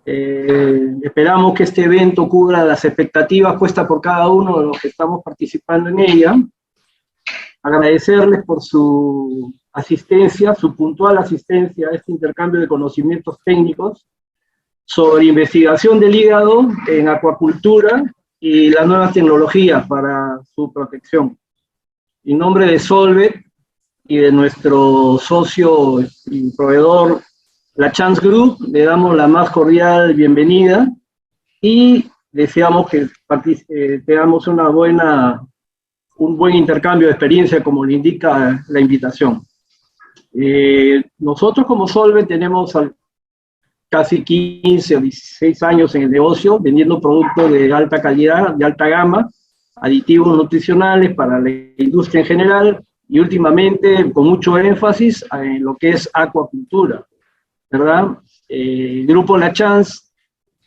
Esperamos que este evento cubra las expectativas puestas por cada uno de los que estamos participando en ella. Agradecerles por su asistencia, su puntual asistencia a este intercambio de conocimientos técnicos sobre investigación del hígado en acuacultura y las nuevas tecnologías para su protección. En nombre de Solvet y de nuestro socio y proveedor, la Chance Group, le damos la más cordial bienvenida y deseamos que tengamos un buen intercambio de experiencia, como le indica la invitación. Nosotros como Solvet tenemos casi 15 o 16 años en el negocio, vendiendo productos de alta calidad, de alta gama, aditivos nutricionales para la industria en general, y últimamente con mucho énfasis en lo que es acuacultura, ¿verdad? El Grupo La Chance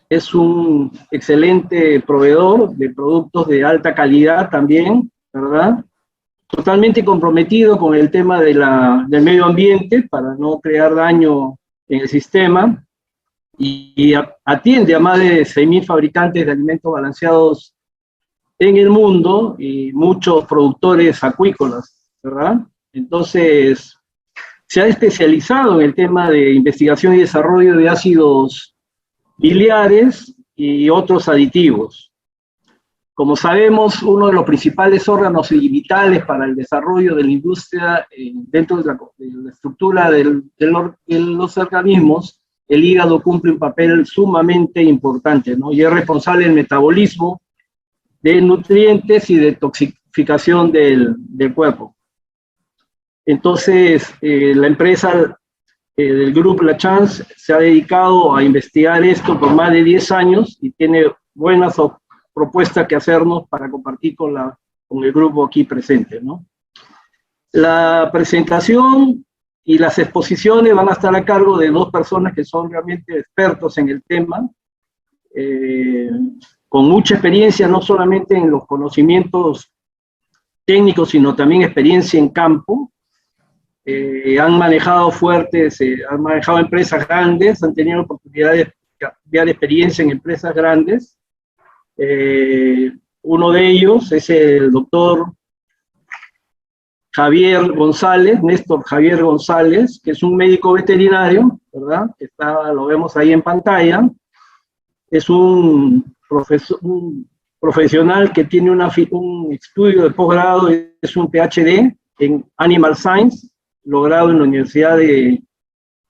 es un excelente proveedor de productos de alta calidad también, ¿verdad? Totalmente comprometido con el tema del medio ambiente para no crear daño en el sistema, y atiende a más de 6.000 fabricantes de alimentos balanceados en el mundo y muchos productores acuícolas, ¿verdad? Entonces, se ha especializado en el tema de investigación y desarrollo de ácidos biliares y otros aditivos. Como sabemos, uno de los principales órganos y vitales para el desarrollo de la industria dentro de la estructura de los organismos, el hígado cumple un papel sumamente importante, ¿no? Y es responsable del metabolismo de nutrientes y detoxificación del cuerpo. Entonces, la empresa del Grupo La Chance se ha dedicado a investigar esto por más de 10 años y tiene buenas propuestas que hacernos para compartir con el grupo aquí presente, ¿no? La presentación y las exposiciones van a estar a cargo de dos personas que son realmente expertos en el tema, con mucha experiencia, no solamente en los conocimientos técnicos, sino también experiencia en campo. Han manejado han manejado empresas grandes, han tenido oportunidad de cambiar experiencia en empresas grandes. Uno de ellos es el doctor Javier González, Néstor Javier González, que es un médico veterinario, ¿verdad? Lo vemos ahí en pantalla. Es un profesional que tiene un estudio de posgrado, es un PhD en Animal Science, logrado en la Universidad de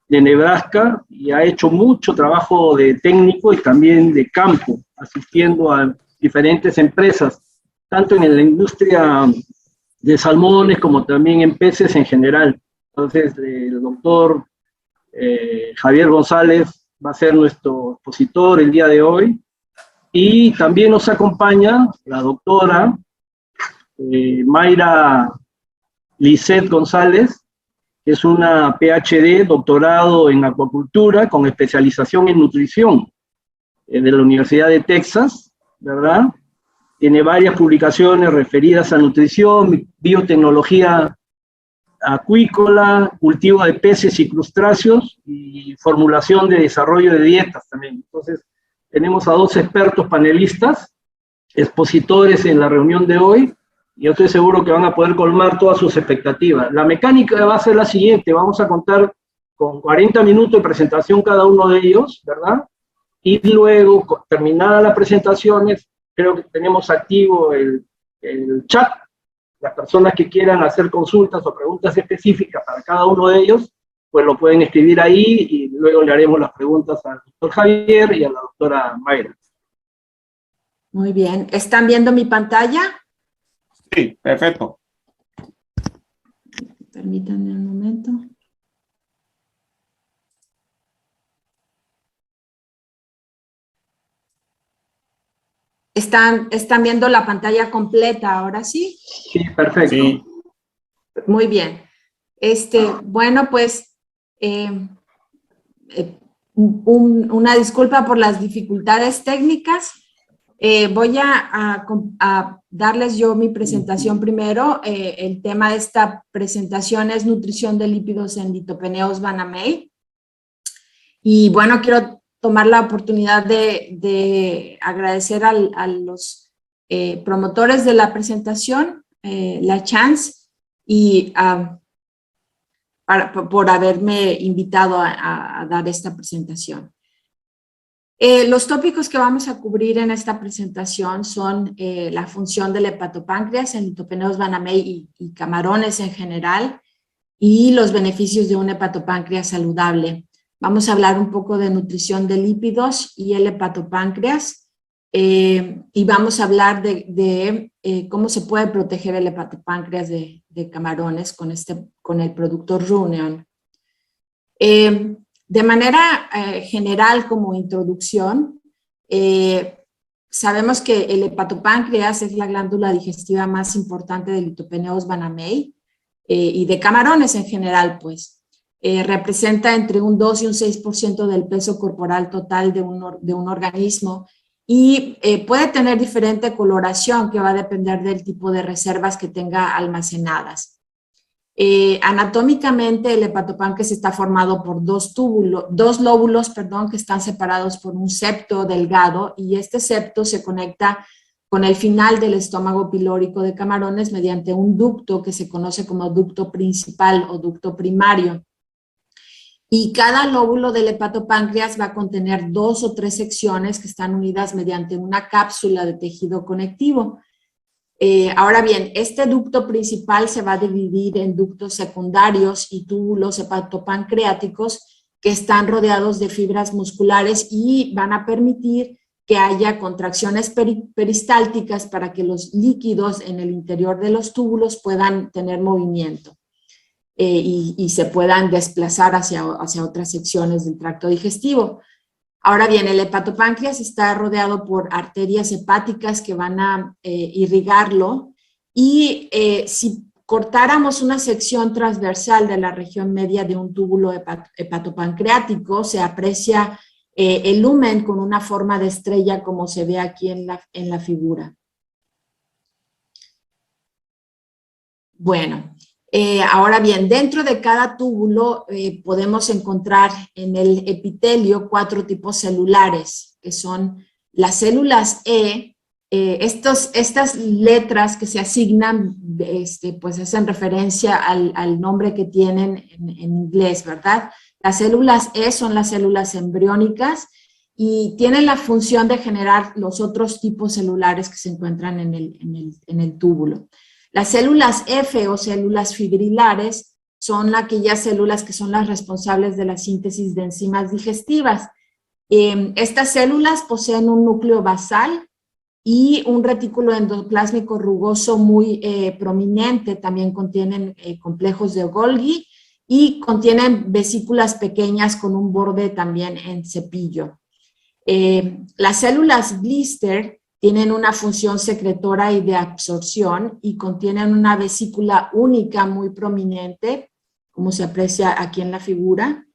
Nebraska, y ha hecho mucho trabajo de técnico y también de campo, asistiendo a diferentes empresas, tanto en la industria de salmones como también en peces en general. Entonces, el doctor Javier González va a ser nuestro expositor el día de hoy, y también nos acompaña la doctora Mayra Lisset González, que es una PhD, doctorado en acuacultura, con especialización en nutrición, de la Universidad de Texas, ¿verdad? Tiene varias publicaciones referidas a nutrición, biotecnología acuícola, cultivo de peces y crustáceos, y formulación de desarrollo de dietas también. Entonces, tenemos a dos expertos panelistas, expositores en la reunión de hoy, y yo estoy seguro que van a poder colmar todas sus expectativas. La mecánica va a ser la siguiente: vamos a contar con 40 minutos de presentación cada uno de ellos, ¿verdad? Y luego, terminadas las presentaciones, creo que tenemos activo el chat. Las personas que quieran hacer consultas o preguntas específicas para cada uno de ellos, pues lo pueden escribir ahí, y luego le haremos las preguntas al doctor Javier y a la doctora Mayra. Muy bien. ¿Están viendo mi pantalla? Sí, perfecto. Permítanme un momento. ¿Están viendo la pantalla completa ahora sí? Sí, perfecto. Sí. Muy bien. Bueno, pues una disculpa por las dificultades técnicas. Voy a darles yo mi presentación primero. El tema de esta presentación es nutrición de lípidos en Ditopeneus banamei. Y bueno, quiero tomar la oportunidad de agradecer a los promotores de la presentación, la chance, y por haberme invitado a dar esta presentación. Los tópicos que vamos a cubrir en esta presentación son la función del hepatopáncreas en Litopeneus banamei y camarones en general, y los beneficios de un hepatopáncreas saludable. Vamos a hablar un poco de nutrición de lípidos y el hepatopáncreas, y vamos a hablar de cómo se puede proteger el hepatopáncreas de camarones con el producto Runeon. De manera general, como introducción, sabemos que el hepatopáncreas es la glándula digestiva más importante de Litopeneus banamei y de camarones en general, pues. Representa entre un 2 y un 6% del peso corporal total de un organismo, y puede tener diferente coloración que va a depender del tipo de reservas que tenga almacenadas. Anatómicamente, el hepatopáncreas está formado por dos lóbulos, que están separados por un septo delgado, y este septo se conecta con el final del estómago pilórico de camarones mediante un ducto que se conoce como ducto principal o ducto primario. Y cada lóbulo del hepatopáncreas va a contener 2 o 3 secciones que están unidas mediante una cápsula de tejido conectivo. Ahora bien, este ducto principal se va a dividir en ductos secundarios y túbulos hepatopancreáticos que están rodeados de fibras musculares y van a permitir que haya contracciones peristálticas para que los líquidos en el interior de los túbulos puedan tener movimiento y se puedan desplazar hacia otras secciones del tracto digestivo. Ahora bien, el hepatopáncreas está rodeado por arterias hepáticas que van a irrigarlo, y si cortáramos una sección transversal de la región media de un túbulo hepatopancreático, se aprecia el lumen con una forma de estrella, como se ve aquí en la figura. Bueno, ahora bien, dentro de cada túbulo podemos encontrar en el epitelio 4 tipos celulares, que son las células E. Estas letras que se asignan, pues hacen referencia al nombre que tienen en inglés, ¿verdad? Las células E son las células embriónicas y tienen la función de generar los otros tipos celulares que se encuentran en el túbulo. Las células F o células fibrilares son aquellas células que son las responsables de la síntesis de enzimas digestivas. Estas células poseen un núcleo basal y un retículo endoplásmico rugoso muy prominente. También contienen complejos de Golgi y contienen vesículas pequeñas con un borde también en cepillo. Las células blister tienen una función secretora y de absorción y contienen una vesícula única muy prominente, como se aprecia aquí en la figura.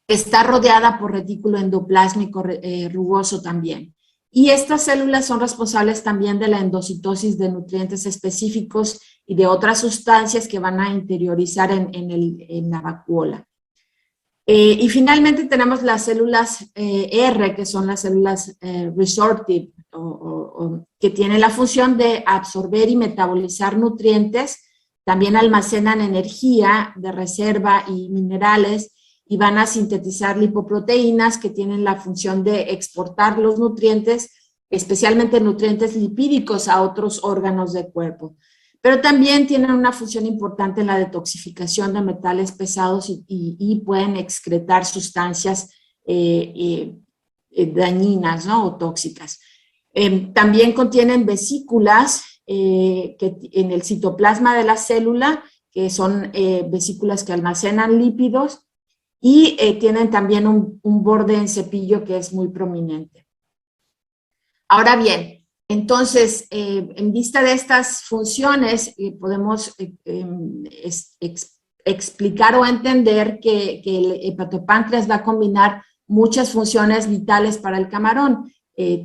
Está rodeada por retículo endoplásmico rugoso también. Y estas células son responsables también de la endocitosis de nutrientes específicos y de otras sustancias que van a interiorizar en la vacuola. Y finalmente tenemos las células R, que son las células resorptive, que tienen la función de absorber y metabolizar nutrientes, también almacenan energía de reserva y minerales, y van a sintetizar lipoproteínas que tienen la función de exportar los nutrientes, especialmente nutrientes lipídicos, a otros órganos del cuerpo. Pero también tienen una función importante en la detoxificación de metales pesados y pueden excretar sustancias dañinas, ¿no? O tóxicas. También contienen vesículas en el citoplasma de la célula, que son vesículas que almacenan lípidos, y tienen también un borde en cepillo que es muy prominente. Ahora bien, entonces, en vista de estas funciones, podemos explicar o entender que el hepatopáncreas va a combinar muchas funciones vitales para el camarón,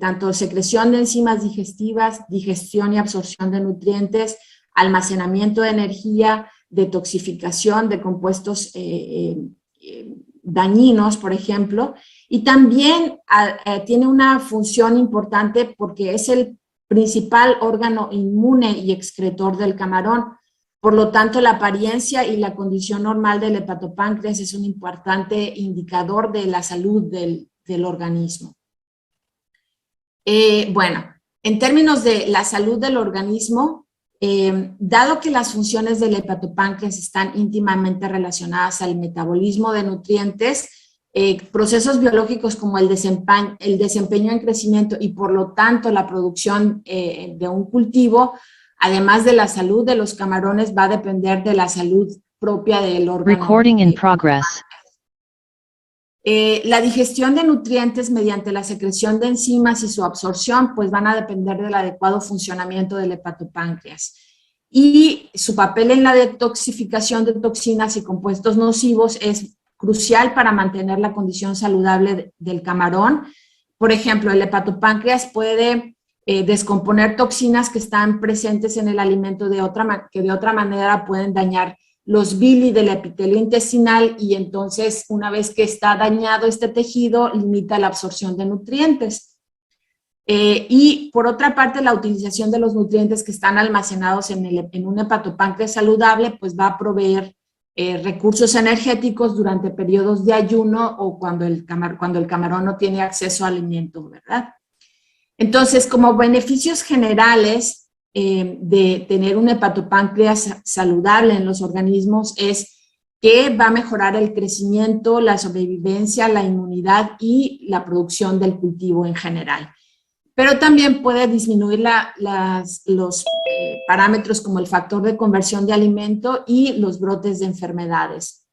tanto secreción de enzimas digestivas, digestión y absorción de nutrientes, almacenamiento de energía, detoxificación de compuestos dañinos, por ejemplo, y también tiene una función importante porque es el principal órgano inmune y excretor del camarón. Por lo tanto, la apariencia y la condición normal del hepatopáncreas es un importante indicador de la salud del organismo. Bueno, en términos de la salud del organismo, dado que las funciones del hepatopáncreas están íntimamente relacionadas al metabolismo de nutrientes, procesos biológicos como el desempeño en crecimiento y por lo tanto la producción de un cultivo, además de la salud de los camarones, va a depender de la salud propia del órgano. Recording in progress. La digestión de nutrientes mediante la secreción de enzimas y su absorción pues van a depender del adecuado funcionamiento del hepatopáncreas. Y su papel en la detoxificación de toxinas y compuestos nocivos es crucial para mantener la condición saludable del camarón. Por ejemplo, el hepatopáncreas puede descomponer toxinas que están presentes en el alimento que de otra manera pueden dañar los villi del epitelio intestinal y entonces una vez que está dañado este tejido limita la absorción de nutrientes. Y por otra parte la utilización de los nutrientes que están almacenados en un hepatopáncreas saludable pues va a proveer recursos energéticos durante periodos de ayuno o cuando el camarón no tiene acceso a alimento, ¿verdad? Entonces, como beneficios generales de tener un hepatopáncreas saludable en los organismos es que va a mejorar el crecimiento, la sobrevivencia, la inmunidad y la producción del cultivo en general. Pero también puede disminuir los parámetros como el factor de conversión de alimento y los brotes de enfermedades.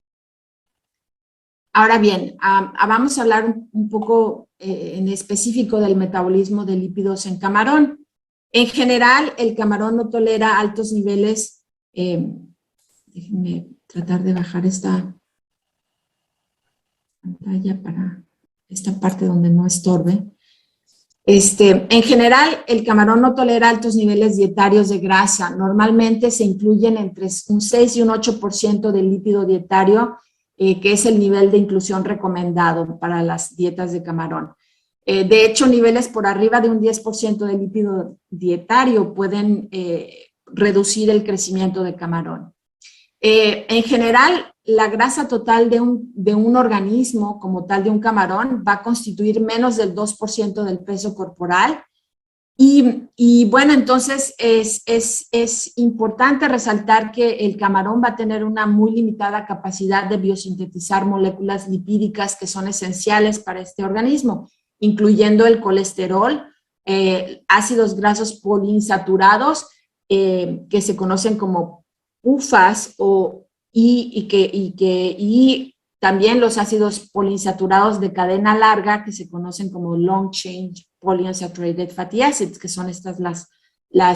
Ahora bien, vamos a hablar un poco en específico del metabolismo de lípidos en camarón. En general, el camarón no tolera altos niveles, déjenme tratar de bajar esta pantalla para esta parte donde no estorbe. En general, el camarón no tolera altos niveles dietarios de grasa. Normalmente se incluyen entre un 6 y un 8% del lípido dietario, que es el nivel de inclusión recomendado para las dietas de camarón. De hecho, niveles por arriba de un 10% de lípido dietario pueden reducir el crecimiento de camarón. En general, la grasa total de un organismo, como tal de un camarón, va a constituir menos del 2% del peso corporal. Y bueno, entonces es importante resaltar que el camarón va a tener una muy limitada capacidad de biosintetizar moléculas lipídicas que son esenciales para este organismo, incluyendo el colesterol, ácidos grasos poliinsaturados, que se conocen como PUFAs, y también los ácidos poliinsaturados de cadena larga, que se conocen como long chain polyunsaturated fatty acids, que son estas la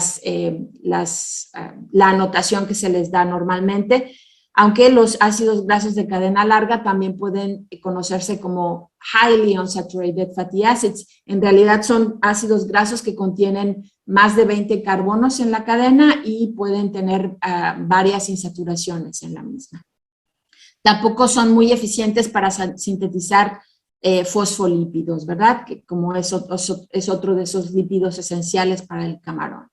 anotación que se les da normalmente, aunque los ácidos grasos de cadena larga también pueden conocerse como highly unsaturated fatty acids. En realidad son ácidos grasos que contienen más de 20 carbonos en la cadena y pueden tener varias insaturaciones en la misma. Tampoco son muy eficientes para sintetizar fosfolípidos, ¿verdad? Que como es otro de esos lípidos esenciales para el camarón.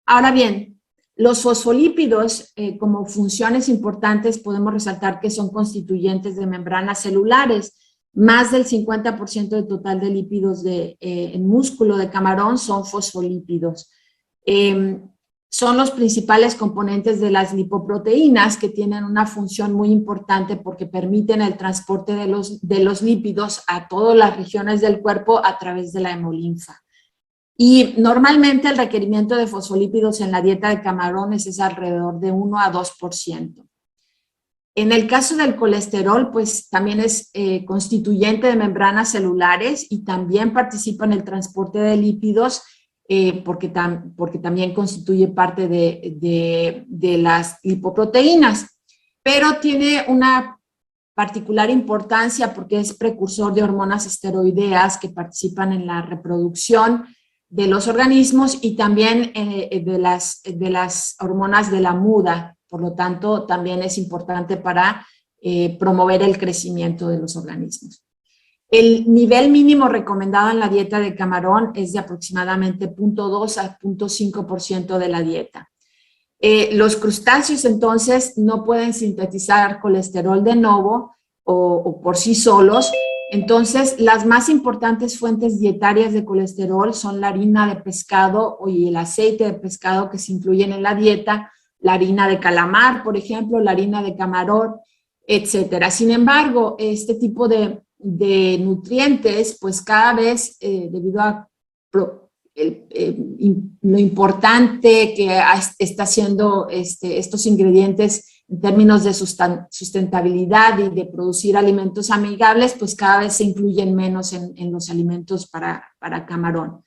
Ahora bien, los fosfolípidos, como funciones importantes, podemos resaltar que son constituyentes de membranas celulares. Más del 50% del total de lípidos en músculo de camarón son fosfolípidos. Son los principales componentes de las lipoproteínas, que tienen una función muy importante porque permiten el transporte de los lípidos a todas las regiones del cuerpo a través de la hemolinfa. Y normalmente el requerimiento de fosfolípidos en la dieta de camarones es alrededor de 1 a 2%. En el caso del colesterol, pues también es constituyente de membranas celulares y también participa en el transporte de lípidos porque también constituye parte de las lipoproteínas. Pero tiene una particular importancia porque es precursor de hormonas esteroideas que participan en la reproducción de los organismos y también de las hormonas de la muda. Por lo tanto, también es importante para promover el crecimiento de los organismos. El nivel mínimo recomendado en la dieta de camarón es de aproximadamente 0.2 a 0.5% de la dieta. Los crustáceos entonces no pueden sintetizar colesterol de novo o por sí solos. Entonces, las más importantes fuentes dietarias de colesterol son la harina de pescado y el aceite de pescado que se incluyen en la dieta, la harina de calamar, por ejemplo, la harina de camarón, etcétera. Sin embargo, este tipo de nutrientes, pues cada vez, debido a lo importante que está haciendo estos ingredientes en términos de sustentabilidad y de producir alimentos amigables, pues cada vez se incluyen menos en los alimentos para camarón.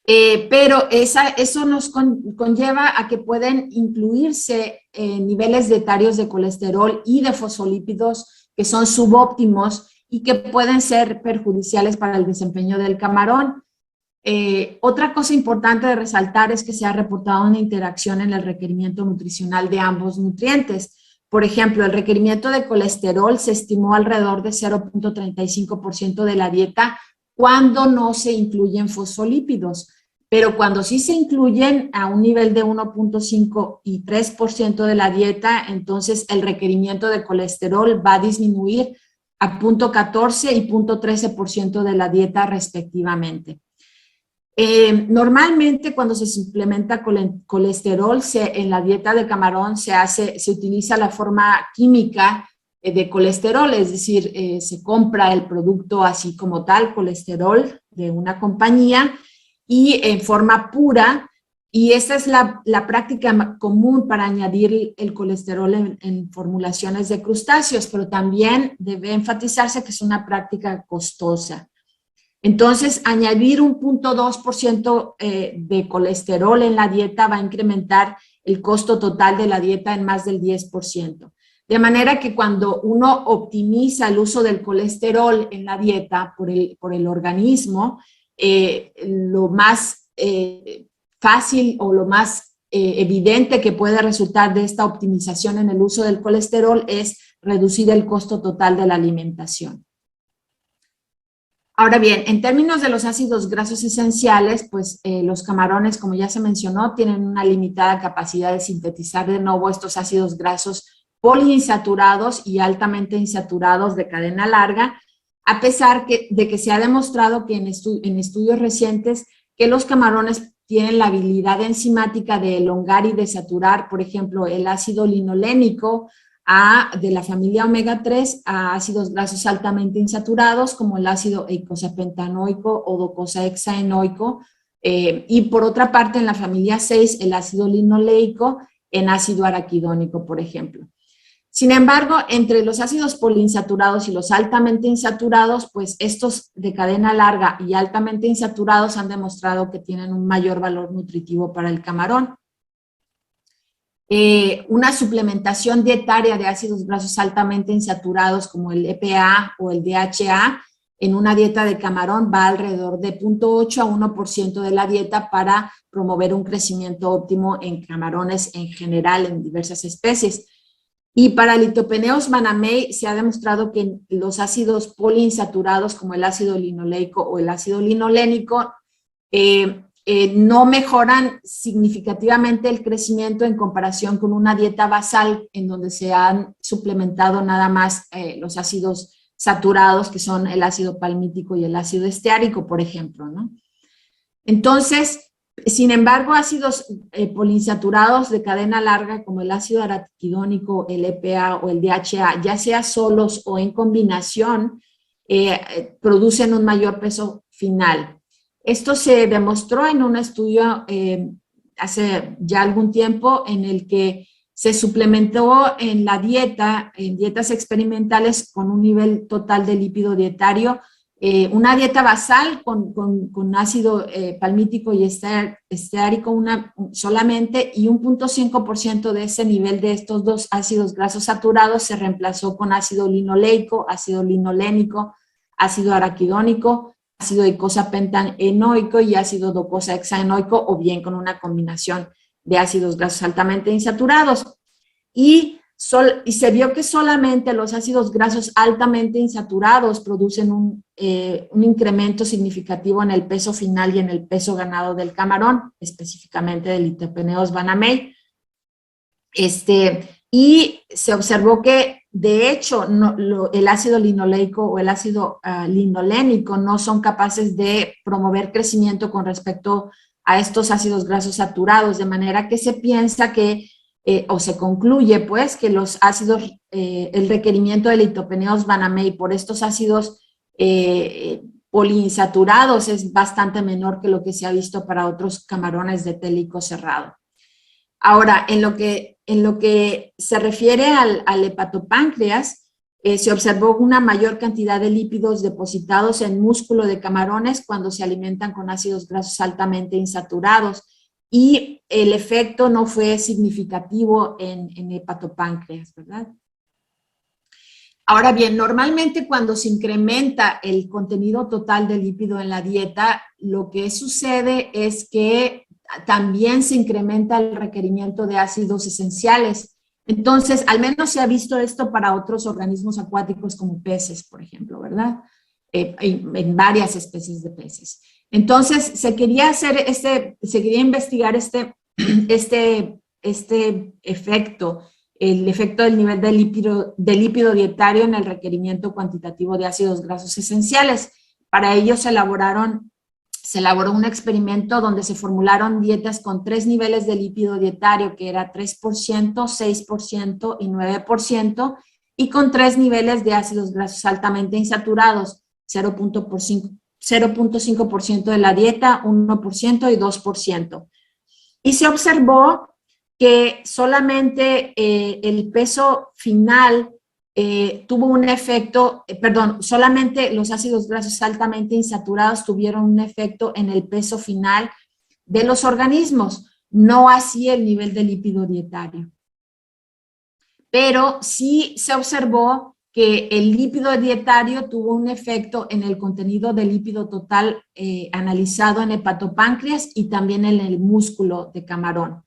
Pero eso nos conlleva a que pueden incluirse niveles dietarios de colesterol y de fosfolípidos que son subóptimos y que pueden ser perjudiciales para el desempeño del camarón. Otra cosa importante de resaltar es que se ha reportado una interacción en el requerimiento nutricional de ambos nutrientes. Por ejemplo, el requerimiento de colesterol se estimó alrededor de 0.35% de la dieta cuando no se incluyen fosfolípidos, pero cuando sí se incluyen a un nivel de 1.5 y 3% de la dieta, entonces el requerimiento de colesterol va a disminuir a 0.14 y 0.13% de la dieta respectivamente. Normalmente cuando se suplementa colesterol en la dieta de camarón se utiliza la forma química de colesterol, es decir, se compra el producto así como tal, colesterol de una compañía y en forma pura, y esta es la práctica común para añadir el colesterol en formulaciones de crustáceos, pero también debe enfatizarse que es una práctica costosa. Entonces, añadir un 0.2% de colesterol en la dieta va a incrementar el costo total de la dieta en más del 10%. De manera que cuando uno optimiza el uso del colesterol en la dieta por el organismo, lo más fácil o lo más evidente que puede resultar de esta optimización en el uso del colesterol es reducir el costo total de la alimentación. Ahora bien, en términos de los ácidos grasos esenciales, pues los camarones, como ya se mencionó, tienen una limitada capacidad de sintetizar de nuevo estos ácidos grasos poliinsaturados y altamente insaturados de cadena larga, a pesar de que se ha demostrado que en estudios recientes que los camarones tienen la habilidad enzimática de elongar y desaturar, por ejemplo, el ácido linolénico de la familia omega 3 a ácidos grasos altamente insaturados como el ácido eicosapentanoico o docosahexaenoico, y por otra parte en la familia 6 el ácido linoleico en ácido araquidónico, por ejemplo. Sin embargo, entre los ácidos poliinsaturados y los altamente insaturados, pues estos de cadena larga y altamente insaturados han demostrado que tienen un mayor valor nutritivo para el camarón. Una suplementación dietaria de ácidos grasos altamente insaturados como el EPA o el DHA en una dieta de camarón va alrededor de 0.8 a 1% de la dieta para promover un crecimiento óptimo en camarones en general en diversas especies. Y para Lithopeneus manamei se ha demostrado que los ácidos poliinsaturados como el ácido linoleico o el ácido linolénico no mejoran significativamente el crecimiento en comparación con una dieta basal en donde se han suplementado nada más los ácidos saturados que son el ácido palmítico y el ácido esteárico, por ejemplo, ¿no? Entonces, sin embargo, ácidos poliinsaturados de cadena larga como el ácido araquidónico, el EPA o el DHA, ya sea solos o en combinación, producen un mayor peso final. Esto se demostró en un estudio hace ya algún tiempo en el que se suplementó en la dieta, en dietas experimentales con un nivel total de lípido dietario, una dieta basal con ácido palmítico y esteárico solamente, y un 0.5% de ese nivel de estos dos ácidos grasos saturados se reemplazó con ácido linoleico, ácido linolénico, ácido araquidónico, ácido eicosapentaenoico y ácido docosahexaenoico, o bien con una combinación de ácidos grasos altamente insaturados. Y y se vio que solamente los ácidos grasos altamente insaturados producen un incremento significativo en el peso final y en el peso ganado del camarón, específicamente del Litopeneus banamei. Y se observó que, de hecho, el ácido linoleico o el ácido linolénico no son capaces de promover crecimiento con respecto a estos ácidos grasos saturados, de manera que se piensa que, o se concluye, pues, que los ácidos, el requerimiento del Litopeneus banamei por estos ácidos poliinsaturados es bastante menor que lo que se ha visto para otros camarones de télico cerrado. Ahora, en lo que se refiere al hepatopáncreas, se observó una mayor cantidad de lípidos depositados en músculo de camarones cuando se alimentan con ácidos grasos altamente insaturados, y el efecto no fue significativo en hepatopáncreas, ¿verdad? Ahora bien, normalmente cuando se incrementa el contenido total de lípido en la dieta, lo que sucede es que también se incrementa el requerimiento de ácidos esenciales. Entonces, al menos se ha visto esto para otros organismos acuáticos como peces, por ejemplo, ¿verdad? En varias especies de peces. Entonces, se quería investigar este efecto, el efecto del nivel de lípido dietario en el requerimiento cuantitativo de ácidos grasos esenciales. Para ello se elaboró un experimento donde se formularon dietas con 3 niveles de lípido dietario, que era 3%, 6% y 9%, y con 3 niveles de ácidos grasos altamente insaturados, 0.5% de la dieta, 1% y 2%. Y se observó que solamente el peso final tuvo un efecto, solamente los ácidos grasos altamente insaturados tuvieron un efecto en el peso final de los organismos, no así el nivel de lípido dietario. Pero sí se observó que el lípido dietario tuvo un efecto en el contenido de lípido total analizado en hepatopáncreas y también en el músculo de camarón.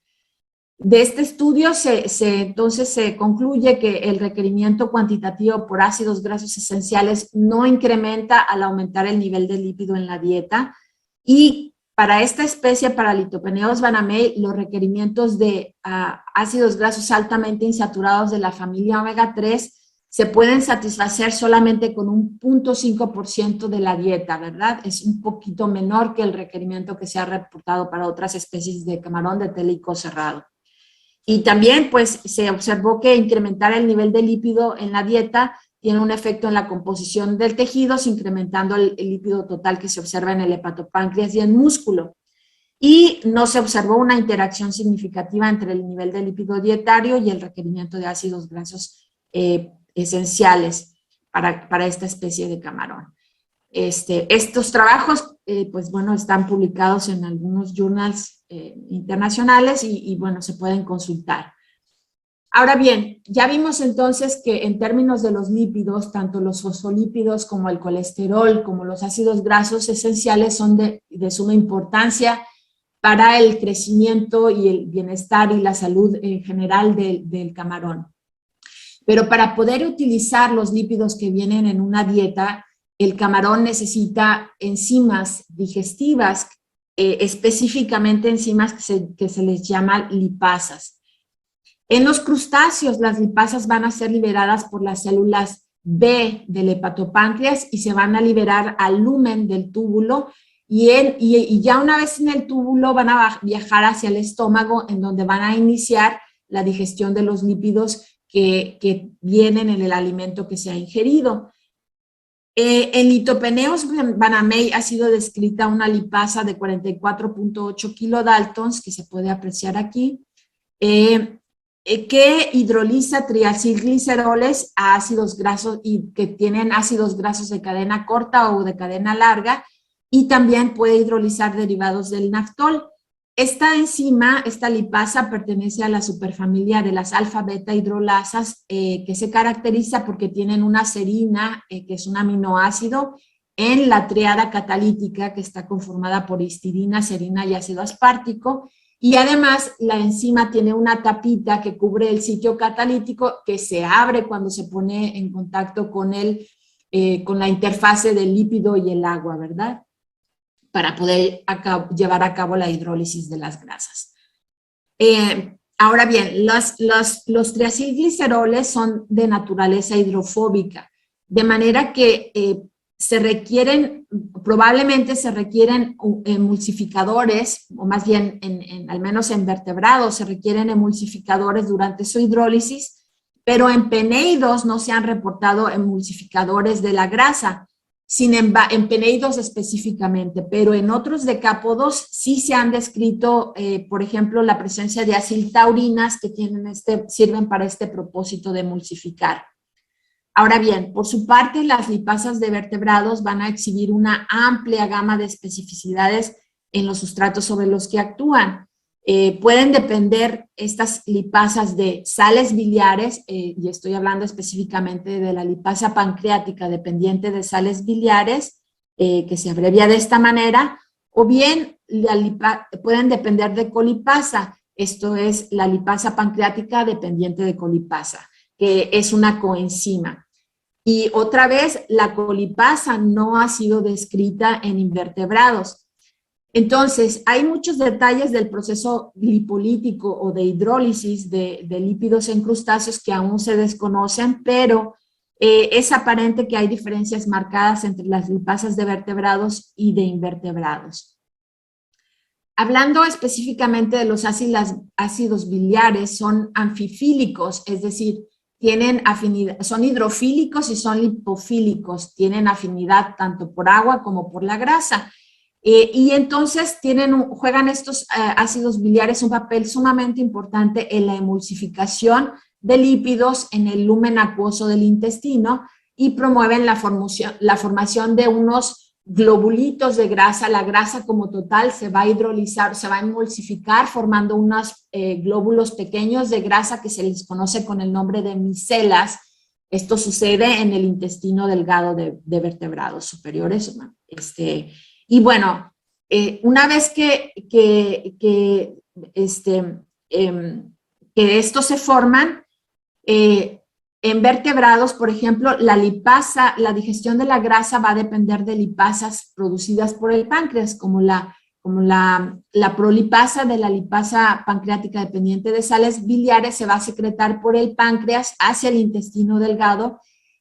De este estudio entonces se concluye que el requerimiento cuantitativo por ácidos grasos esenciales no incrementa al aumentar el nivel de lípido en la dieta, y para esta especie, para Litopeneus banamei, los requerimientos de ácidos grasos altamente insaturados de la familia omega 3 se pueden satisfacer solamente con un 0.5% de la dieta, ¿verdad? Es un poquito menor que el requerimiento que se ha reportado para otras especies de camarón de télico cerrado. Y también, pues, se observó que incrementar el nivel de lípido en la dieta tiene un efecto en la composición del tejido, incrementando el lípido total que se observa en el hepatopáncreas y en músculo. Y no se observó una interacción significativa entre el nivel de lípido dietario y el requerimiento de ácidos grasos esenciales para esta especie de camarón. Estos trabajos, pues bueno, están publicados en algunos journals internacionales y bueno, se pueden consultar. Ahora bien, ya vimos entonces que en términos de los lípidos, tanto los fosfolípidos como el colesterol, como los ácidos grasos esenciales son de suma importancia para el crecimiento y el bienestar y la salud en general del camarón. Pero para poder utilizar los lípidos que vienen en una dieta, el camarón necesita enzimas digestivas, específicamente enzimas que se les llama lipasas. En los crustáceos, las lipasas van a ser liberadas por las células B del hepatopáncreas y se van a liberar al lumen del túbulo, y ya una vez en el túbulo van a viajar hacia el estómago, en donde van a iniciar la digestión de los lípidos que vienen en el alimento que se ha ingerido. En Litopeneus banamei ha sido descrita una lipasa de 44.8 kilodaltons, que se puede apreciar aquí, que hidroliza triacilgliceroles a ácidos grasos y que tienen ácidos grasos de cadena corta o de cadena larga, y también puede hidrolizar derivados del naftol. Esta enzima, esta lipasa, pertenece a la superfamilia de las alfa-beta hidrolasas, que se caracteriza porque tienen una serina, que es un aminoácido, en la triada catalítica, que está conformada por histidina, serina y ácido aspartico, Y además la enzima tiene una tapita que cubre el sitio catalítico que se abre cuando se pone en contacto con con la interfase del lípido y el agua, ¿verdad? Para poder llevar a cabo la hidrólisis de las grasas. Ahora bien, los triacilgliceroles son de naturaleza hidrofóbica, de manera que probablemente se requieren emulsificadores, o más bien, al menos en vertebrados, se requieren emulsificadores durante su hidrólisis, pero en peneidos no se han reportado emulsificadores de la grasa, en peneidos específicamente, pero en otros decápodos sí se han descrito, por ejemplo, la presencia de aciltaurinas que sirven para este propósito de emulsificar. Ahora bien, por su parte, las lipasas de vertebrados van a exhibir una amplia gama de especificidades en los sustratos sobre los que actúan. Pueden depender estas lipasas de sales biliares, y estoy hablando específicamente de la lipasa pancreática dependiente de sales biliares, que se abrevia de esta manera, o bien pueden depender de colipasa, esto es la lipasa pancreática dependiente de colipasa, que es una coenzima. Y otra vez, la colipasa no ha sido descrita en invertebrados. Entonces, hay muchos detalles del proceso lipolítico o de hidrólisis de lípidos en crustáceos que aún se desconocen, pero es aparente que hay diferencias marcadas entre las lipasas de vertebrados y de invertebrados. Hablando específicamente de los ácidos biliares, son anfifílicos, es decir, tienen afinidad, son hidrofílicos y son lipofílicos, tienen afinidad tanto por agua como por la grasa. Y entonces juegan estos ácidos biliares un papel sumamente importante en la emulsificación de lípidos en el lumen acuoso del intestino y promueven la formación de unos globulitos de grasa. La grasa como total se va a hidrolizar, se va a emulsificar formando unos glóbulos pequeños de grasa que se les conoce con el nombre de micelas. Esto sucede en el intestino delgado de vertebrados superiores. Y bueno, una vez que estos se forman, en vertebrados, por ejemplo, la digestión de la grasa va a depender de lipasas producidas por el páncreas, como la prolipasa de la lipasa pancreática dependiente de sales biliares se va a secretar por el páncreas hacia el intestino delgado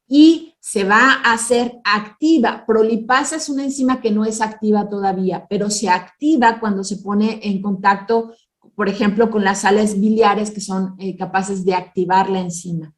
y se va a hacer activa. Prolipasa es una enzima que no es activa todavía, pero se activa cuando se pone en contacto, por ejemplo, con las sales biliares que son capaces de activar la enzima.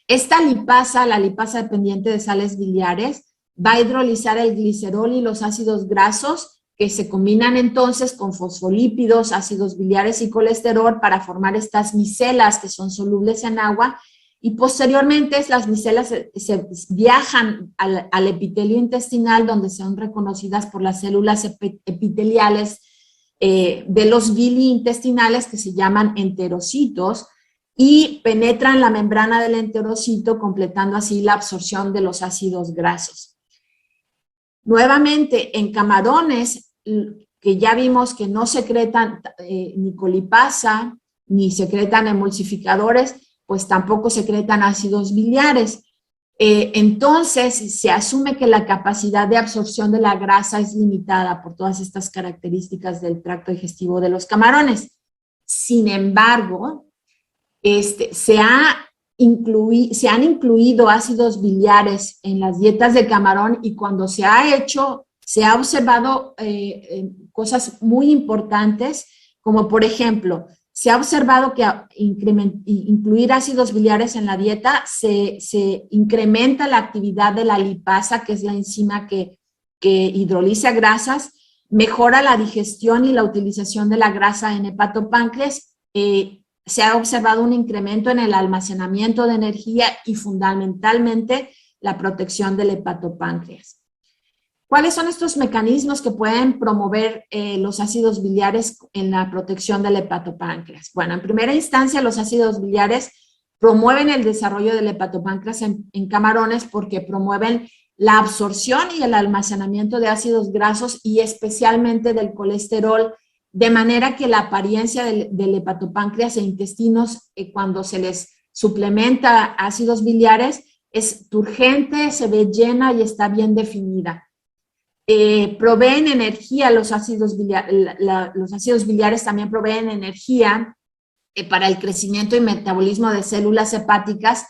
Esta lipasa, la lipasa dependiente de sales biliares, va a hidrolizar el glicerol y los ácidos grasos que se combinan entonces con fosfolípidos, ácidos biliares y colesterol para formar estas micelas que son solubles en agua. Y posteriormente las micelas se viajan al epitelio intestinal, donde son reconocidas por las células epiteliales de los villi intestinales que se llaman enterocitos y penetran la membrana del enterocito, completando así la absorción de los ácidos grasos. Nuevamente, en camarones, que ya vimos que no secretan ni colipasa, ni secretan emulsificadores, pues tampoco secretan ácidos biliares. Entonces, se asume que la capacidad de absorción de la grasa es limitada por todas estas características del tracto digestivo de los camarones. Sin embargo, se han incluido ácidos biliares en las dietas de camarón y cuando se ha observado cosas muy importantes, como por ejemplo, se ha observado que incluir ácidos biliares en la dieta se incrementa la actividad de la lipasa, que es la enzima que hidroliza grasas, mejora la digestión y la utilización de la grasa en hepatopáncreas, se ha observado un incremento en el almacenamiento de energía y fundamentalmente la protección del hepatopáncreas. ¿Cuáles son estos mecanismos que pueden promover los ácidos biliares en la protección del hepatopáncreas? Bueno, en primera instancia, los ácidos biliares promueven el desarrollo del hepatopáncreas en camarones porque promueven la absorción y el almacenamiento de ácidos grasos y especialmente del colesterol de manera que la apariencia del hepatopáncreas e intestinos cuando se les suplementa ácidos biliares es turgente, se ve llena y está bien definida. Proveen energía, los ácidos biliares también proveen energía para el crecimiento y metabolismo de células hepáticas,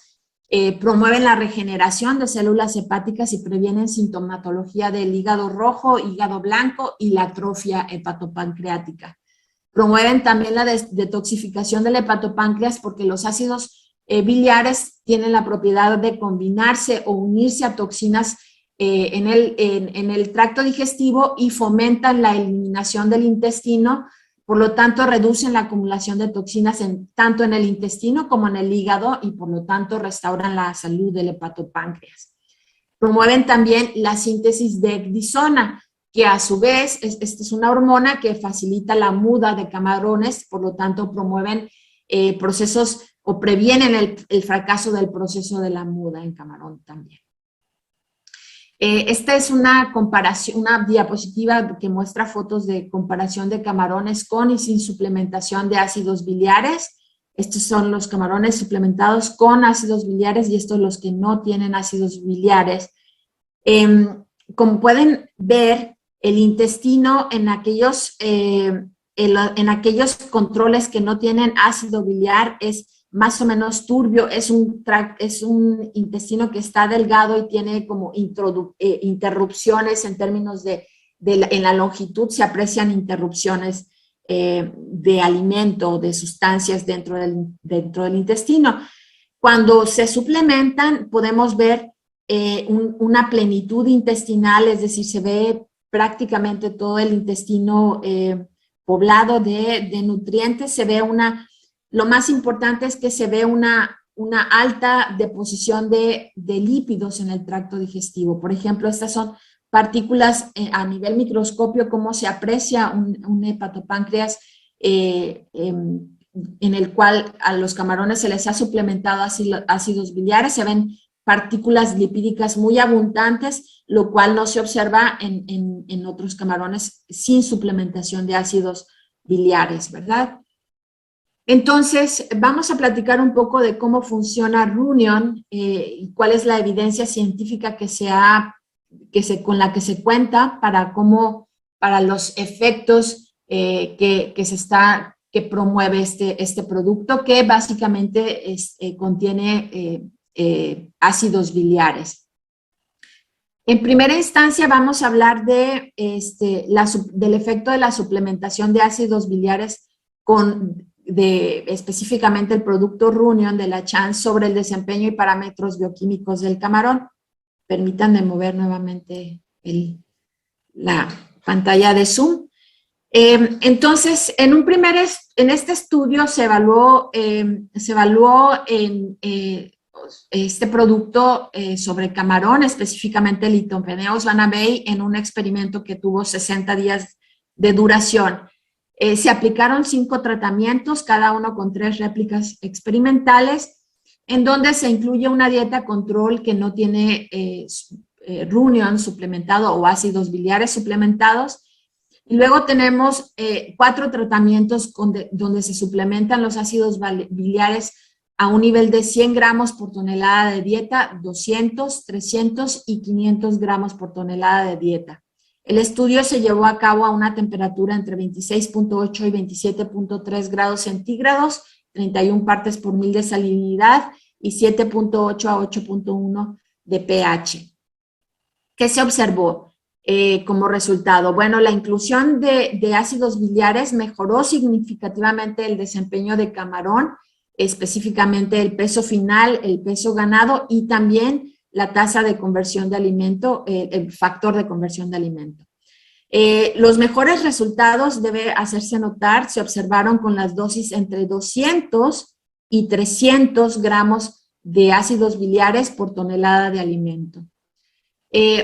promueven la regeneración de células hepáticas y previenen sintomatología del hígado rojo, hígado blanco y la atrofia hepatopancreática. Promueven también la detoxificación del hepatopáncreas porque los ácidos biliares tienen la propiedad de combinarse o unirse a toxinas en el tracto digestivo y fomentan la eliminación del intestino. Por lo tanto, reducen la acumulación de toxinas tanto en el intestino como en el hígado y por lo tanto restauran la salud del hepatopáncreas. Promueven también la síntesis de ecdisona, que a su vez esta es una hormona que facilita la muda de camarones, por lo tanto promueven procesos o previenen el fracaso del proceso de la muda en camarón también. Esta es una comparación, una diapositiva que muestra fotos de comparación de camarones con y sin suplementación de ácidos biliares. Estos son los camarones suplementados con ácidos biliares y estos los que no tienen ácidos biliares. Como pueden ver, el intestino en aquellos controles que no tienen ácido biliar es más o menos turbio, es un intestino que está delgado y tiene como interrupciones en términos en la longitud, se aprecian interrupciones de alimento, de sustancias dentro del intestino. Cuando se suplementan, podemos ver una plenitud intestinal, es decir, se ve prácticamente todo el intestino poblado de nutrientes, se ve lo más importante es que se ve una alta deposición de lípidos en el tracto digestivo. Por ejemplo, estas son partículas a nivel microscopio, cómo se aprecia un hepatopáncreas en el cual a los camarones se les ha suplementado ácidos biliares. Se ven partículas lipídicas muy abundantes, lo cual no se observa en otros camarones sin suplementación de ácidos biliares, ¿verdad? Entonces, vamos a platicar un poco de cómo funciona Runion y cuál es la evidencia científica con la que se cuenta para los efectos que promueve este producto, que básicamente contiene ácidos biliares. En primera instancia vamos a hablar del efecto de la suplementación de ácidos biliares específicamente el producto Runion de la Chance sobre el desempeño y parámetros bioquímicos del camarón. Permítanme mover nuevamente la pantalla de Zoom. Entonces, en este estudio se evaluó este producto sobre camarón, específicamente el Lithopheneus lanabei, en un experimento que tuvo 60 días de duración. Se aplicaron 5 tratamientos, cada uno con 3 réplicas experimentales, en donde se incluye una dieta control que no tiene Runion suplementado o ácidos biliares suplementados. Y luego tenemos 4 tratamientos donde se suplementan los ácidos biliares a un nivel de 100 gramos por tonelada de dieta, 200, 300 y 500 gramos por tonelada de dieta. El estudio se llevó a cabo a una temperatura entre 26.8 y 27.3 grados centígrados, 31 partes por mil de salinidad y 7.8 a 8.1 de pH. ¿Qué se observó como resultado? Bueno, la inclusión de ácidos biliares mejoró significativamente el desempeño de camarón, específicamente el peso final, el peso ganado y también la tasa de conversión de alimento, el factor de conversión de alimento. Los mejores resultados, debe hacerse notar, se observaron con las dosis entre 200 y 300 gramos de ácidos biliares por tonelada de alimento.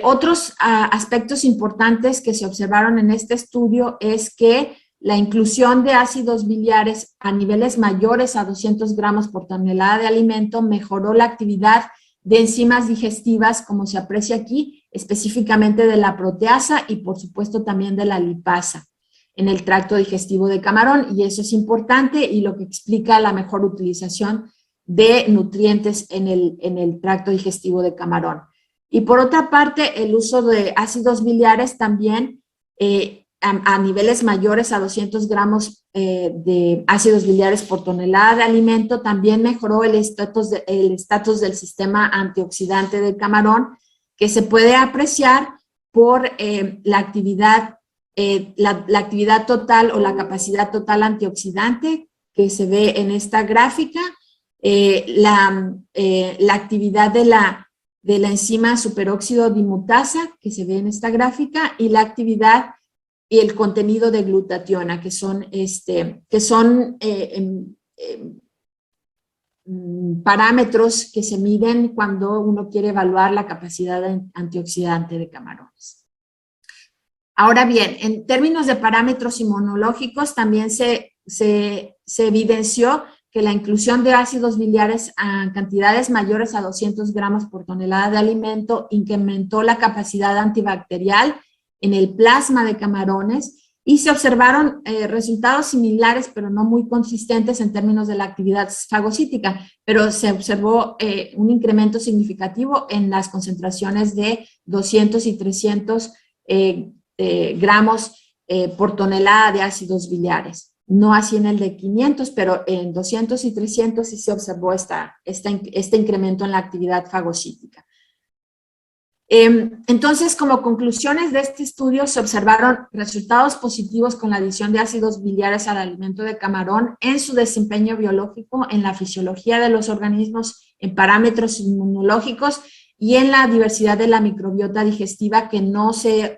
Otros aspectos importantes que se observaron en este estudio es que la inclusión de ácidos biliares a niveles mayores a 200 gramos por tonelada de alimento mejoró la actividad de enzimas digestivas, como se aprecia aquí, específicamente de la proteasa y por supuesto también de la lipasa. en el tracto digestivo de camarón, y eso es importante y lo que explica la mejor utilización de nutrientes en el tracto digestivo de camarón. Y por otra parte, el uso de ácidos biliares también a niveles mayores a 200 gramos de ácidos biliares por tonelada de alimento también mejoró el estatus del sistema antioxidante del camarón, que se puede apreciar por la actividad total o la capacidad total antioxidante que se ve en esta gráfica, la actividad de la enzima superóxido dimutasa que se ve en esta gráfica y la actividad y el contenido de glutationa, que son parámetros que se miden cuando uno quiere evaluar la capacidad antioxidante de camarones. Ahora bien, en términos de parámetros inmunológicos, también se evidenció que la inclusión de ácidos biliares a cantidades mayores a 200 gramos por tonelada de alimento incrementó la capacidad antibacterial en el plasma de camarones y se observaron resultados similares, pero no muy consistentes en términos de la actividad fagocítica, pero se observó un incremento significativo en las concentraciones de 200 y 300 gramos por tonelada de ácidos biliares. No así en el de 500, pero en 200 y 300 sí se observó este incremento en la actividad fagocítica. Entonces, como conclusiones de este estudio, se observaron resultados positivos con la adición de ácidos biliares al alimento de camarón en su desempeño biológico, en la fisiología de los organismos, en parámetros inmunológicos y en la diversidad de la microbiota digestiva que no se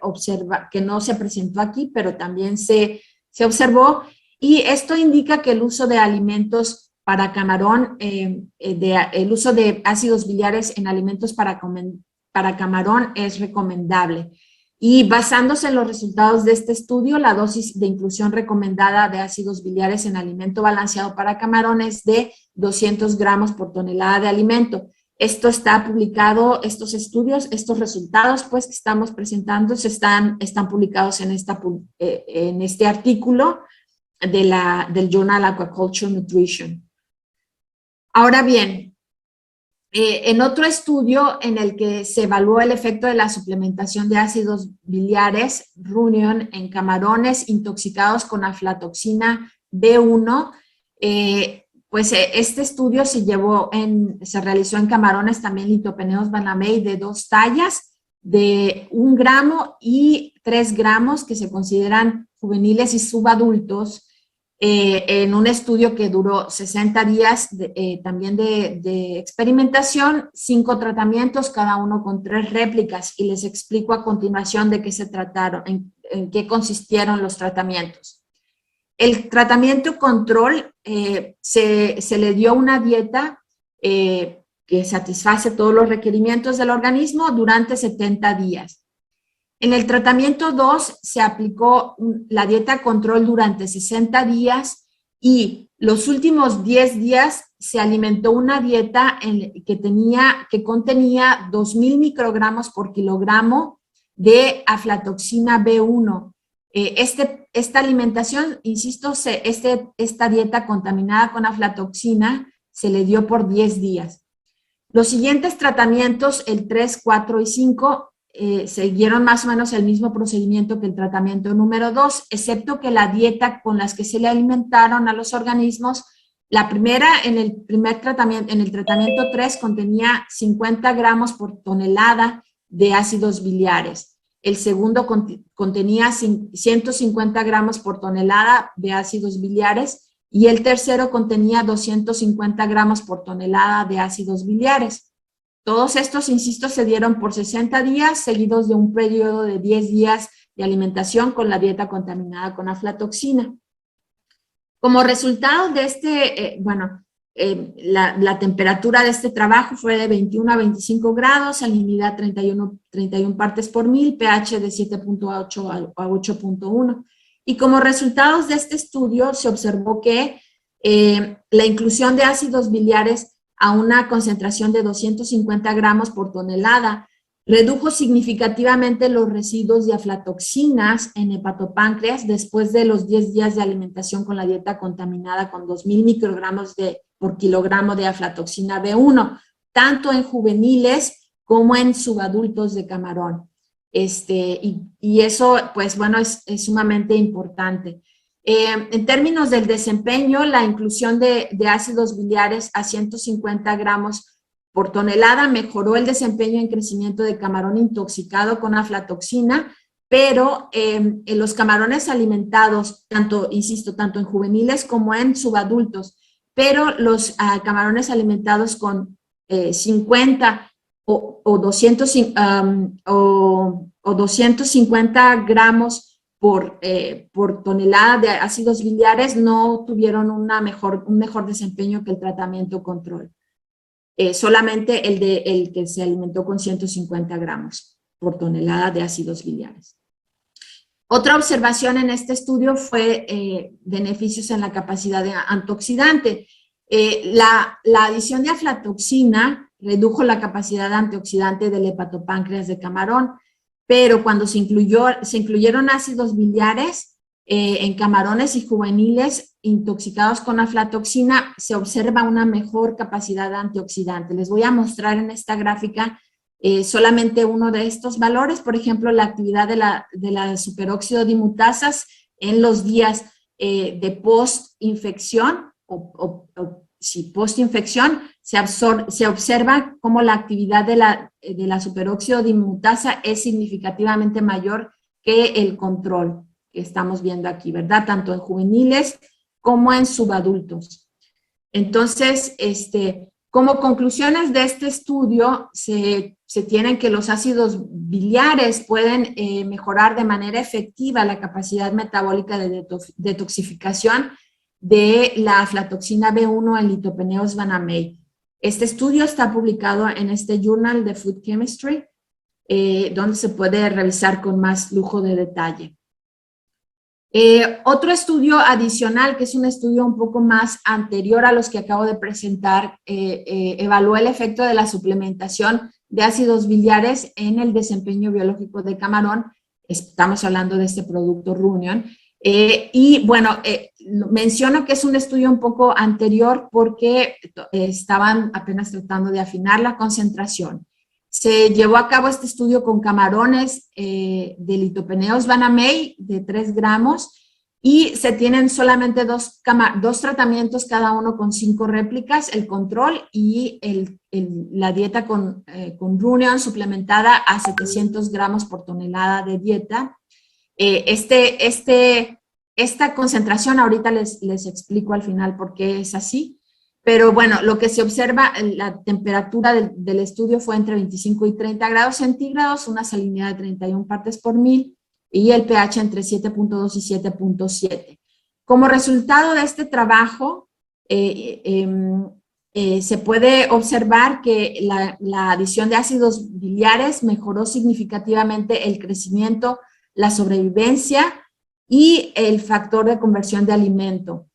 presentó aquí, pero también se observó. Y esto indica que el uso de alimentos para camarón, el uso de ácidos biliares en alimentos para camarón es recomendable. Y basándose en los resultados de este estudio, la dosis de inclusión recomendada de ácidos biliares en alimento balanceado para camarón es de 200 gramos por tonelada de alimento. Esto está publicado, estos estudios, estos resultados pues que estamos presentando están publicados en este artículo del Journal Aquaculture Nutrition. Ahora bien, en otro estudio en el que se evaluó el efecto de la suplementación de ácidos biliares, Runion, en camarones intoxicados con aflatoxina B1, este estudio se realizó en camarones también litopeneus banamei de 2 tallas, de 1 gramo y 3 gramos, que se consideran juveniles y subadultos, en un estudio que duró 60 días también de experimentación, 5 tratamientos, cada uno con 3 réplicas, y les explico a continuación de qué se trataron, en qué consistieron los tratamientos. El tratamiento control se le dio una dieta que satisface todos los requerimientos del organismo durante 70 días. En el tratamiento 2 se aplicó la dieta control durante 60 días y los últimos 10 días se alimentó una dieta que contenía 2.000 microgramos por kilogramo de aflatoxina B1. Esta alimentación, insisto, esta dieta contaminada con aflatoxina se le dio por 10 días. Los siguientes tratamientos, el 3, 4 y 5, siguieron más o menos el mismo procedimiento que el tratamiento número 2, excepto que la dieta con las que se le alimentaron a los organismos, la primera en el tratamiento 3 contenía 50 gramos por tonelada de ácidos biliares. El segundo contenía 150 gramos por tonelada de ácidos biliares y el tercero contenía 250 gramos por tonelada de ácidos biliares. Todos estos, insisto, se dieron por 60 días, seguidos de un periodo de 10 días de alimentación con la dieta contaminada con aflatoxina. Como resultado de la temperatura de este trabajo fue de 21 a 25 grados, salinidad 31 partes por mil, pH de 7.8 a 8.1. Y como resultados de este estudio se observó que la inclusión de ácidos biliares a una concentración de 250 gramos por tonelada Redujo significativamente los residuos de aflatoxinas en hepatopáncreas después de los 10 días de alimentación con la dieta contaminada con 2.000 microgramos por kilogramo de aflatoxina B1, tanto en juveniles como en subadultos de camarón. Y eso, pues bueno, es sumamente importante. En términos del desempeño, la inclusión de ácidos biliares a 150 gramos por tonelada mejoró el desempeño en crecimiento de camarón intoxicado con aflatoxina, pero en los camarones alimentados, insisto, tanto en juveniles como en subadultos, pero los camarones alimentados con 50 o 250 gramos por tonelada de ácidos biliares no tuvieron un mejor desempeño que el tratamiento control. Solamente el que se alimentó con 150 gramos por tonelada de ácidos biliares. Otra observación en este estudio fue beneficios en la capacidad de antioxidante. La adición de aflatoxina redujo la capacidad antioxidante del hepatopáncreas de camarón, pero cuando se incluyeron ácidos biliares en camarones y juveniles intoxicados con aflatoxina, se observa una mejor capacidad antioxidante. Les voy a mostrar en esta gráfica solamente uno de estos valores, por ejemplo, la actividad de la superóxido dimutasas en los días de post-infección post-infección, se observa cómo la actividad de la superóxido dimutasa es significativamente mayor que el control que estamos viendo aquí, ¿verdad? Tanto en juveniles como en subadultos. Entonces, como conclusiones de este estudio, se tienen que los ácidos biliares pueden mejorar de manera efectiva la capacidad metabólica de detoxificación de la aflatoxina B1 en Litopeneus banamei. Este estudio está publicado en este Journal de Food Chemistry, donde se puede revisar con más lujo de detalle. Otro estudio adicional, que es un estudio un poco más anterior a los que acabo de presentar, evaluó el efecto de la suplementación de ácidos biliares en el desempeño biológico de camarón. Estamos hablando de este producto Runion. Y bueno, menciono que es un estudio un poco anterior porque estaban apenas tratando de afinar la concentración. Se llevó a cabo este estudio con camarones de Litopeneus banamei de 3 gramos y se tienen solamente dos tratamientos, cada uno con 5 réplicas, el control y la dieta con Runion suplementada a 700 gramos por tonelada de dieta. Esta concentración, ahorita les explico al final por qué es así. Pero bueno, lo que se observa, la temperatura del estudio fue entre 25 y 30 grados centígrados, una salinidad de 31 partes por mil y el pH entre 7.2 y 7.7. Como resultado de este trabajo, se puede observar que la adición de ácidos biliares mejoró significativamente el crecimiento, la sobrevivencia y el factor de conversión de alimento.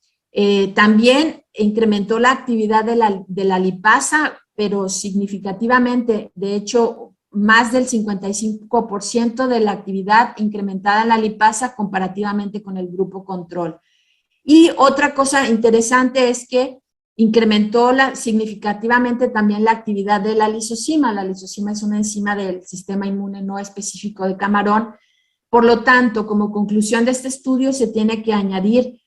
También incrementó la actividad de la lipasa, pero significativamente, de hecho, más del 55% de la actividad incrementada en la lipasa comparativamente con el grupo control. Y otra cosa interesante es que incrementó significativamente también la actividad de la lisozima. La lisozima es una enzima del sistema inmune no específico de camarón. Por lo tanto, como conclusión de este estudio, se tiene que añadir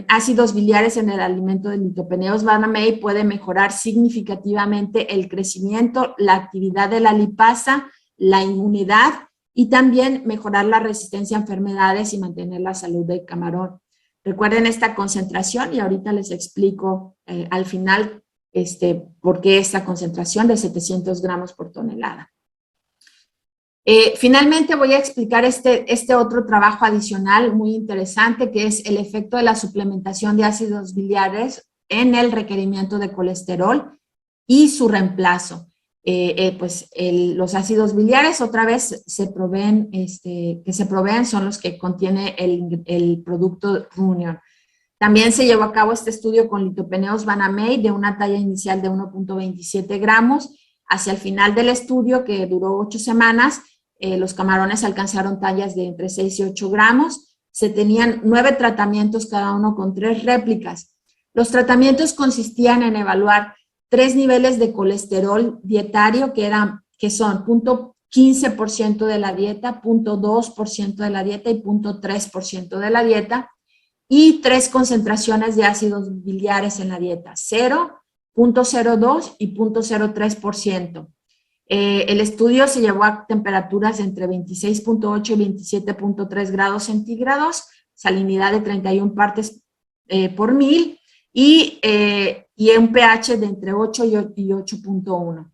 ácidos biliares en el alimento de Litopeneus banamei puede mejorar significativamente el crecimiento, la actividad de la lipasa, la inmunidad y también mejorar la resistencia a enfermedades y mantener la salud del camarón. Recuerden esta concentración y ahorita les explico al final por qué esta concentración de 700 gramos por tonelada. Finalmente voy a explicar este otro trabajo adicional muy interesante, que es el efecto de la suplementación de ácidos biliares en el requerimiento de colesterol y su reemplazo. Los ácidos biliares otra vez se proveen son los que contiene el producto Runion. También se llevó a cabo este estudio con Litopeneus banamei de una talla inicial de 1.27 gramos Hacia el final del estudio, que duró 8 semanas, los camarones alcanzaron tallas de entre 6 y 8 gramos. Se tenían 9 tratamientos, cada uno con 3 réplicas. Los tratamientos consistían en evaluar 3 niveles de colesterol dietario, que son 0.15% de la dieta, 0.2% de la dieta y 0.3% de la dieta, y 3 concentraciones de ácidos biliares en la dieta, 0, 0.02 y 0.03%. El estudio se llevó a temperaturas entre 26.8 y 27.3 grados centígrados, salinidad de 31 partes por mil y un pH de entre 8 y 8.1.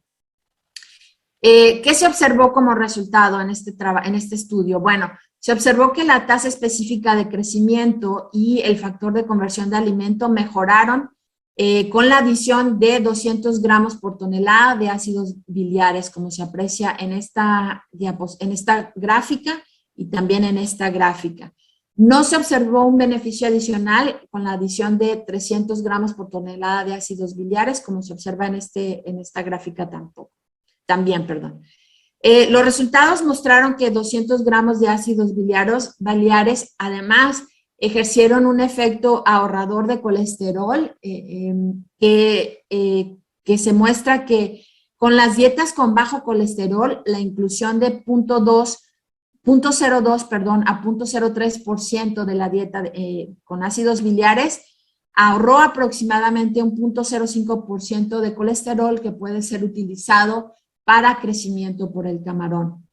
¿Qué se observó como resultado en este estudio? Bueno, se observó que la tasa específica de crecimiento y el factor de conversión de alimento mejoraron con la adición de 200 gramos por tonelada de ácidos biliares, como se aprecia en esta gráfica y también en esta gráfica. No se observó un beneficio adicional con la adición de 300 gramos por tonelada de ácidos biliares, como se observa en esta gráfica también. Los resultados mostraron que 200 gramos de ácidos biliares además ejercieron un efecto ahorrador de colesterol que se muestra que con las dietas con bajo colesterol, la inclusión de 0.02 a 0.03% de la dieta con ácidos biliares ahorró aproximadamente un 0.05% de colesterol que puede ser utilizado para crecimiento por el camarón.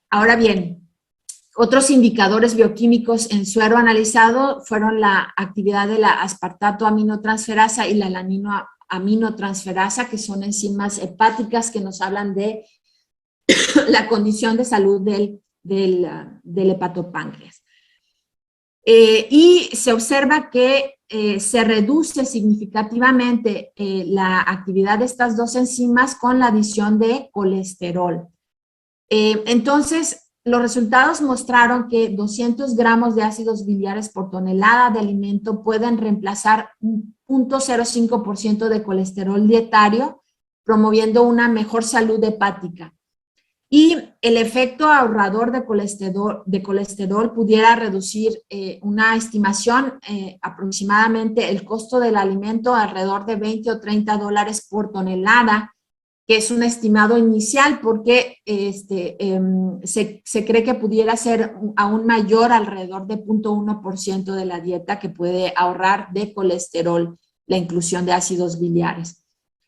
Ahora bien, otros indicadores bioquímicos en suero analizado fueron la actividad de la aspartato aminotransferasa y la alanino aminotransferasa, que son enzimas hepáticas que nos hablan de la condición de salud del hepatopáncreas. Y se observa que se reduce significativamente la actividad de estas dos enzimas con la adición de colesterol. Entonces, los resultados mostraron que 200 gramos de ácidos biliares por tonelada de alimento pueden reemplazar un 0.05% de colesterol dietario, promoviendo una mejor salud hepática. Y el efecto ahorrador de colesterol pudiera reducir una estimación aproximadamente el costo del alimento alrededor de $20 o $30 por tonelada, que es un estimado inicial porque se cree que pudiera ser aún mayor, alrededor de 0.1% de la dieta que puede ahorrar de colesterol la inclusión de ácidos biliares.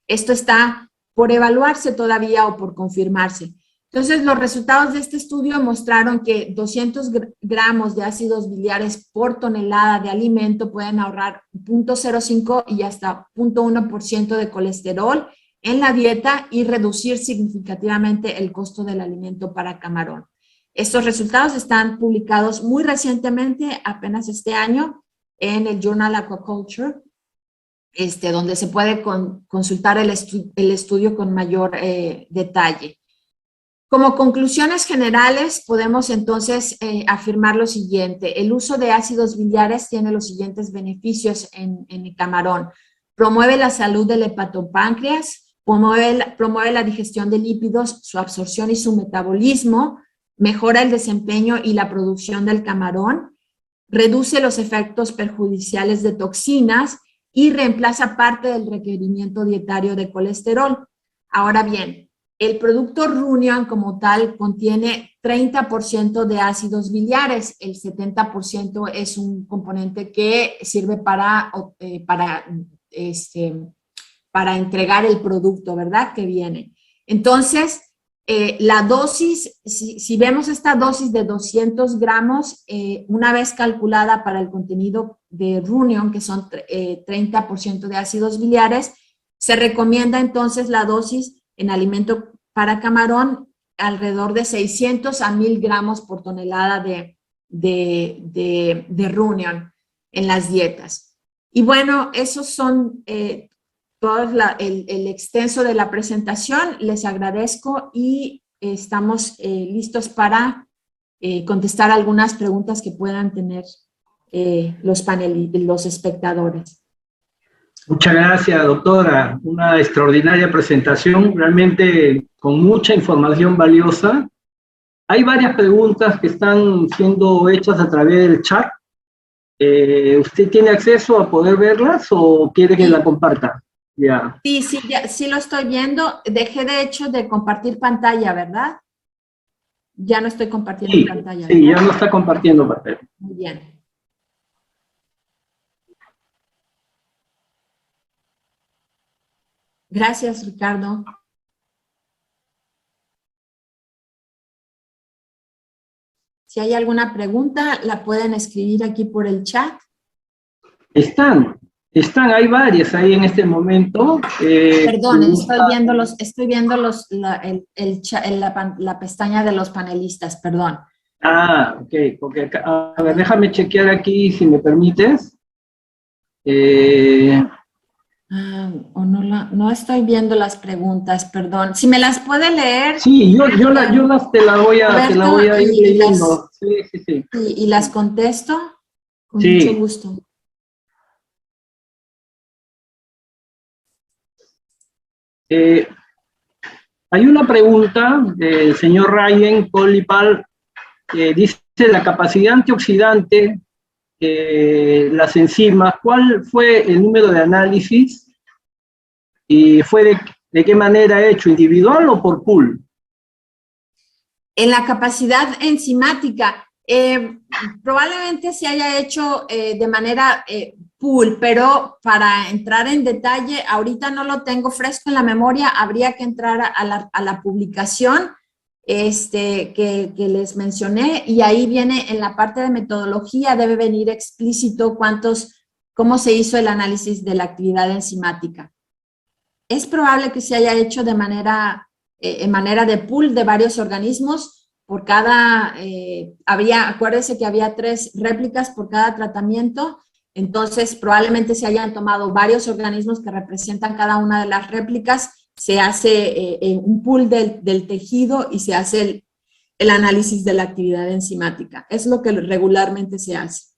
Esto está por evaluarse todavía o por confirmarse. Entonces, los resultados de este estudio mostraron que 200 gramos de ácidos biliares por tonelada de alimento pueden ahorrar 0.05 y hasta 0.1% de colesterol en la dieta y reducir significativamente el costo del alimento para camarón. Estos resultados están publicados muy recientemente, apenas este año, en el Journal Aquaculture, donde se puede consultar el estudio con mayor detalle. Como conclusiones generales, podemos entonces afirmar lo siguiente. El uso de ácidos biliares tiene los siguientes beneficios en el camarón. Promueve la salud del hepatopáncreas, promueve la digestión de lípidos, su absorción y su metabolismo, mejora el desempeño y la producción del camarón, reduce los efectos perjudiciales de toxinas y reemplaza parte del requerimiento dietario de colesterol. Ahora bien, el producto Runion como tal contiene 30% de ácidos biliares, el 70% es un componente que sirve para entregar el producto, ¿verdad? Que viene. Entonces, la dosis, si vemos esta dosis de 200 gramos, una vez calculada para el contenido de Runion, que son 30% de ácidos biliares, se recomienda entonces la dosis en alimento para camarón alrededor de 600 a 1000 gramos por tonelada de Runion en las dietas. Y bueno, esos son todo el extenso de la presentación. Les agradezco y estamos listos para contestar algunas preguntas que puedan tener los espectadores. Muchas gracias, doctora. Una extraordinaria presentación, realmente con mucha información valiosa. Hay varias preguntas que están siendo hechas a través del chat. ¿Usted tiene acceso a poder verlas o quiere que la comparta? Ya. Sí, sí, sí lo estoy viendo. Dejé de hecho de compartir pantalla, ¿verdad? Ya no estoy compartiendo Sí, pantalla, sí, ¿verdad? ya no está compartiendo papel. Muy bien. Gracias, Ricardo. Si hay alguna pregunta, la pueden escribir aquí por el chat. Están, hay varias ahí en este momento. Perdón, estoy viendo la pestaña de los panelistas, perdón. Ok, porque a ver, déjame chequear aquí, si me permites. O no estoy viendo las preguntas, perdón. Si me las puede leer. Sí, te la voy a ir y leyendo. Sí. y las contesto con Sí. mucho gusto. Hay una pregunta del señor Ryan Colipal que dice la capacidad antioxidante, las enzimas, ¿cuál fue el número de análisis y fue de qué manera hecho, individual o por pool? En la capacidad enzimática, probablemente se haya hecho de manera pool, pero para entrar en detalle, ahorita no lo tengo fresco en la memoria, habría que entrar a la publicación que les mencioné, y ahí viene en la parte de metodología, debe venir explícito cómo se hizo el análisis de la actividad enzimática. Es probable que se haya hecho de manera en manera de pool de varios organismos. Por cada, acuérdese que había 3 réplicas por cada tratamiento, entonces probablemente se hayan tomado varios organismos que representan cada una de las réplicas, se hace un pool del tejido y se hace el análisis de la actividad enzimática. Es lo que regularmente se hace.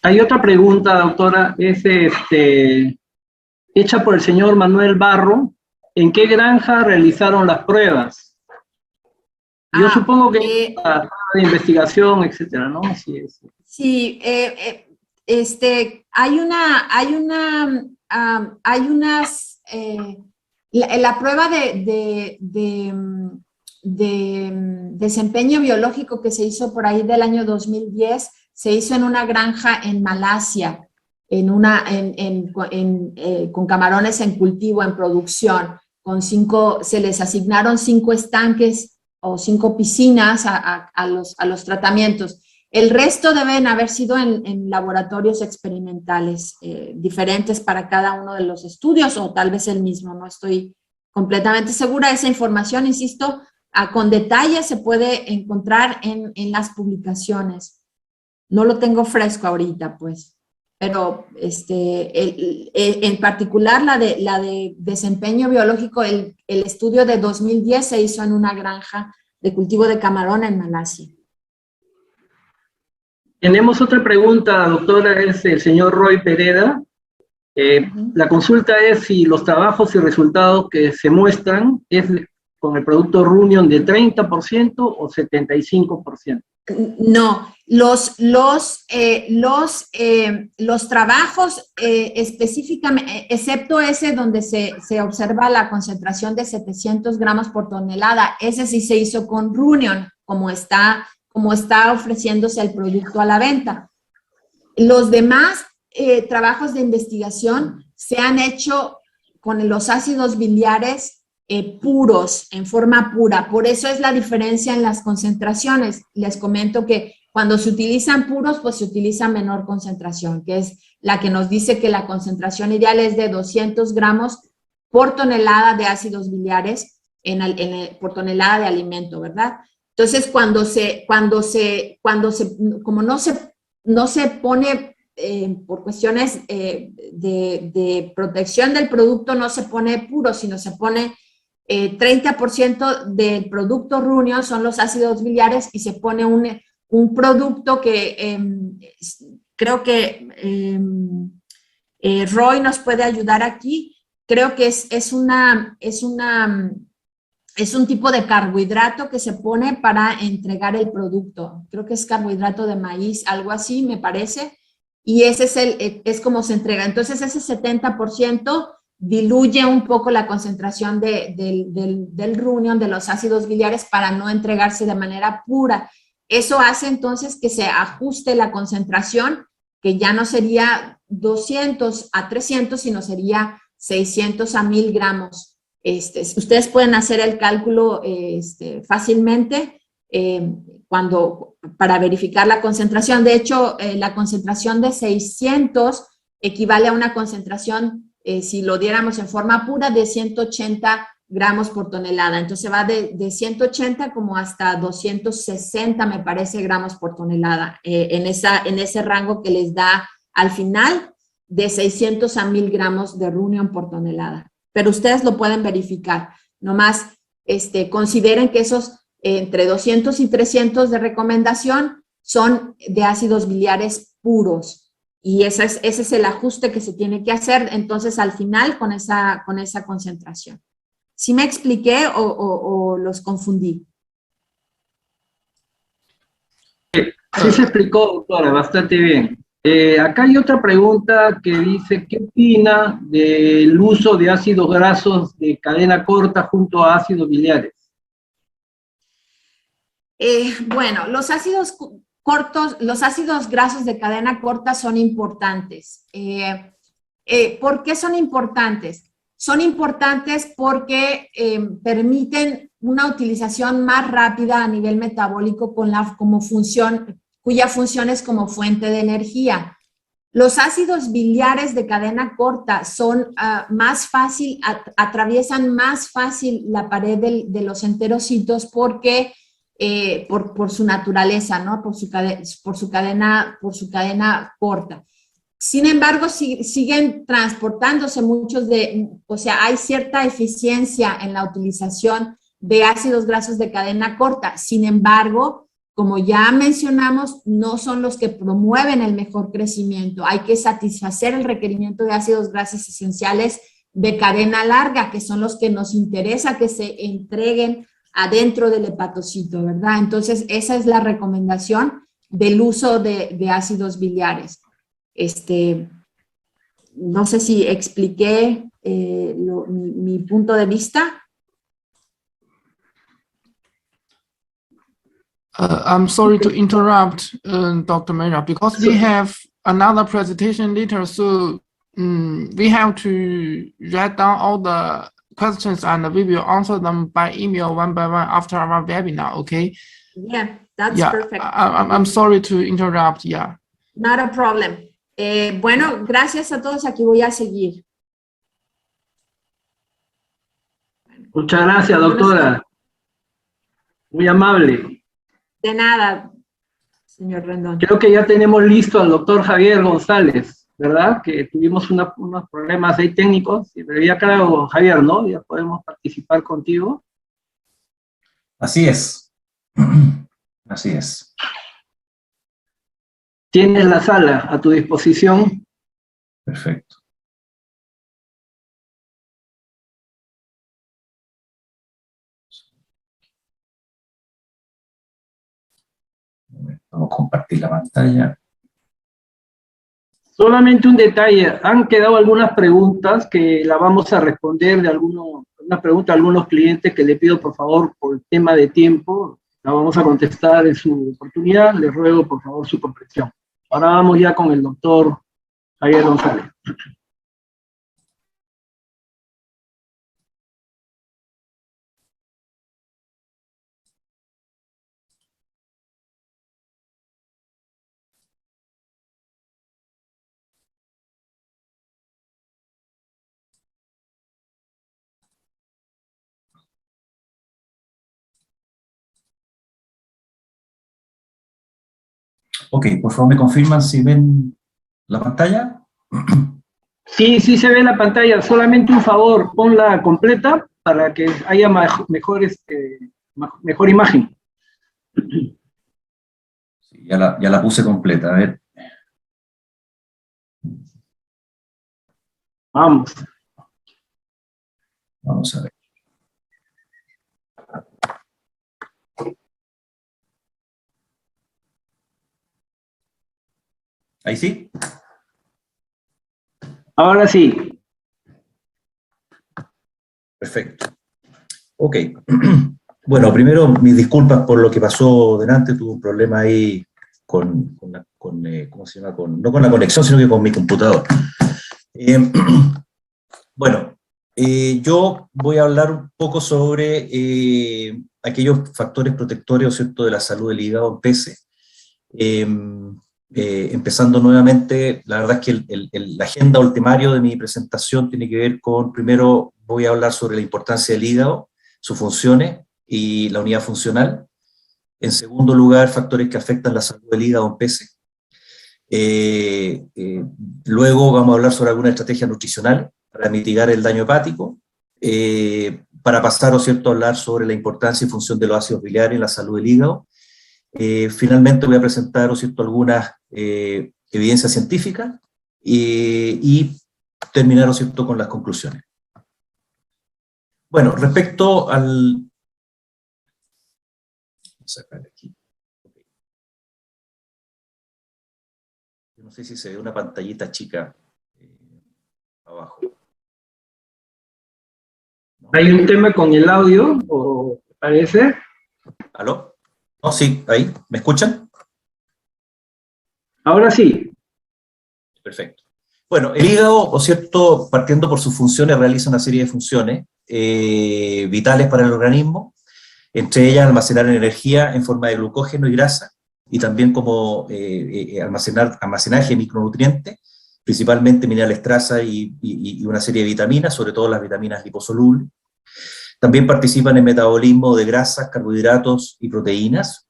Hay otra pregunta, doctora, es hecha por el señor Manuel Barro. ¿En qué granja realizaron las pruebas? Yo supongo que la prueba de investigación, etcétera, ¿no? Así es. Sí, la prueba de desempeño biológico que se hizo por ahí del año 2010 se hizo en una granja en Malasia, con camarones en cultivo, en producción, se les asignaron 5 estanques o 5 piscinas a los tratamientos. El resto deben haber sido en laboratorios experimentales diferentes para cada uno de los estudios, o tal vez el mismo, no estoy completamente segura. Esa información, insisto, con detalle se puede encontrar en las publicaciones. No lo tengo fresco ahorita, pues, pero en particular la de desempeño biológico, el estudio de 2010 se hizo en una granja de cultivo de camarón en Malasia. Tenemos otra pregunta, doctora, es el señor Roy Pereda. La consulta es si los trabajos y resultados que se muestran es con el producto Runion de 30% o 75%. No, los trabajos específicamente, excepto ese donde se observa la concentración de 700 gramos por tonelada, ese sí se hizo con Runion, como está ofreciéndose el producto a la venta. Los demás trabajos de investigación se han hecho con los ácidos biliares puros, en forma pura. Por eso es la diferencia en las concentraciones. Les comento que cuando se utilizan puros, pues se utiliza menor concentración, que es la que nos dice que la concentración ideal es de 200 gramos por tonelada de ácidos biliares por tonelada de alimento, ¿verdad? Entonces, como no se pone por cuestiones de protección del producto, no se pone puro, sino se pone 30% del producto Runion son los ácidos biliares, y se pone un producto que creo que Roy nos puede ayudar aquí. Creo que es un tipo de carbohidrato que se pone para entregar el producto. Creo que es carbohidrato de maíz, algo así, me parece. Y ese es como se entrega. Entonces, ese 70% diluye un poco la concentración del runion, de los ácidos biliares, para no entregarse de manera pura. Eso hace entonces que se ajuste la concentración, que ya no sería 200 a 300, sino sería 600 a 1000 gramos. Ustedes pueden hacer el cálculo fácilmente para verificar la concentración. De hecho, la concentración de 600 equivale a una concentración, si lo diéramos en forma pura, de 180 gramos por tonelada. Entonces va de 180 como hasta 260, me parece, gramos por tonelada, en ese rango que les da al final, de 600 a 1000 gramos de runion por tonelada. Pero ustedes lo pueden verificar. Nomás consideren que esos entre 200 y 300 de recomendación son de ácidos biliares puros. Y ese es el ajuste que se tiene que hacer entonces al final con esa concentración. ¿Sí me expliqué o los confundí? Sí se explicó, doctora, bastante bien. Acá hay otra pregunta que dice, ¿qué opina del uso de ácidos grasos de cadena corta junto a ácidos biliares? Bueno, los ácidos grasos de cadena corta son importantes. ¿Por qué son importantes? Son importantes porque permiten una utilización más rápida a nivel metabólico cuya función es como fuente de energía. Los ácidos biliares de cadena corta son atraviesan más fácil la pared de los enterocitos porque por su naturaleza, ¿no? Por su cadena corta. Sin embargo, siguen transportándose hay cierta eficiencia en la utilización de ácidos grasos de cadena corta. Sin embargo, como ya mencionamos, no son los que promueven el mejor crecimiento. Hay que satisfacer el requerimiento de ácidos grasos esenciales de cadena larga, que son los que nos interesa que se entreguen adentro del hepatocito, ¿verdad? Entonces, esa es la recomendación del uso de ácidos biliares. No sé si expliqué mi punto de vista. I'm sorry to interrupt, Dr. Mayra, because we have another presentation later, so we have to write down all the questions and we will answer them by email one by one after our webinar, okay? Yeah, that's perfect. I'm sorry to interrupt, yeah. Not a problem. Bueno, gracias a todos. Aquí voy a seguir. Muchas gracias, doctora. Muy amable. De nada, señor Rendón. Creo que ya tenemos listo al doctor Javier González, ¿verdad? Que tuvimos unos problemas ahí técnicos, pero ya claro, Javier, ¿no? Ya podemos participar contigo. Así es. Así es. Tienes la sala a tu disposición. Perfecto. Vamos a compartir la pantalla. Solamente un detalle, han quedado algunas preguntas que la vamos a responder una pregunta de algunos clientes que le pido por favor por el tema de tiempo, la vamos a contestar en su oportunidad, les ruego por favor su comprensión. Ahora vamos ya con el doctor Javier González. Ok, por favor me confirman si ven la pantalla. Sí, sí se ve la pantalla, solamente un favor, ponla completa para que haya mejor imagen. Ya la puse completa, a ver. Vamos. Vamos a ver. ¿Ahí sí? Ahora sí. Perfecto. Ok. Bueno, primero, mis disculpas por lo que pasó delante. Tuve un problema ahí ¿cómo se llama? No con la conexión, sino que con mi computador. Bueno, yo voy a hablar un poco sobre aquellos factores protectores, ¿cierto?, de la salud del hígado en peces. Empezando nuevamente, la verdad es que la agenda o el temario de mi presentación tiene que ver con, primero voy a hablar sobre la importancia del hígado, sus funciones y la unidad funcional. En segundo lugar, factores que afectan la salud del hígado en peces. Luego vamos a hablar sobre alguna estrategia nutricional para mitigar el daño hepático, para pasar, ¿no es cierto?, a hablar sobre la importancia y función de los ácidos biliares en la salud del hígado. Finalmente voy a presentar, ¿no es cierto?, algunas evidencias científicas y terminar, ¿no es cierto?, con las conclusiones. Bueno, respecto al... Vamos a sacar aquí. No sé si se ve una pantallita chica abajo. ¿No? ¿Hay un tema con el audio, o parece? ¿Aló? No, sí, ahí. ¿Me escuchan? Ahora sí. Perfecto. Bueno, el hígado, ¿no es cierto?, partiendo por sus funciones, realiza una serie de funciones vitales para el organismo, entre ellas almacenar energía en forma de glucógeno y grasa, y también como almacenaje de micronutrientes, principalmente minerales traza y una serie de vitaminas, sobre todo las vitaminas liposolubles. También participan en metabolismo de grasas, carbohidratos y proteínas,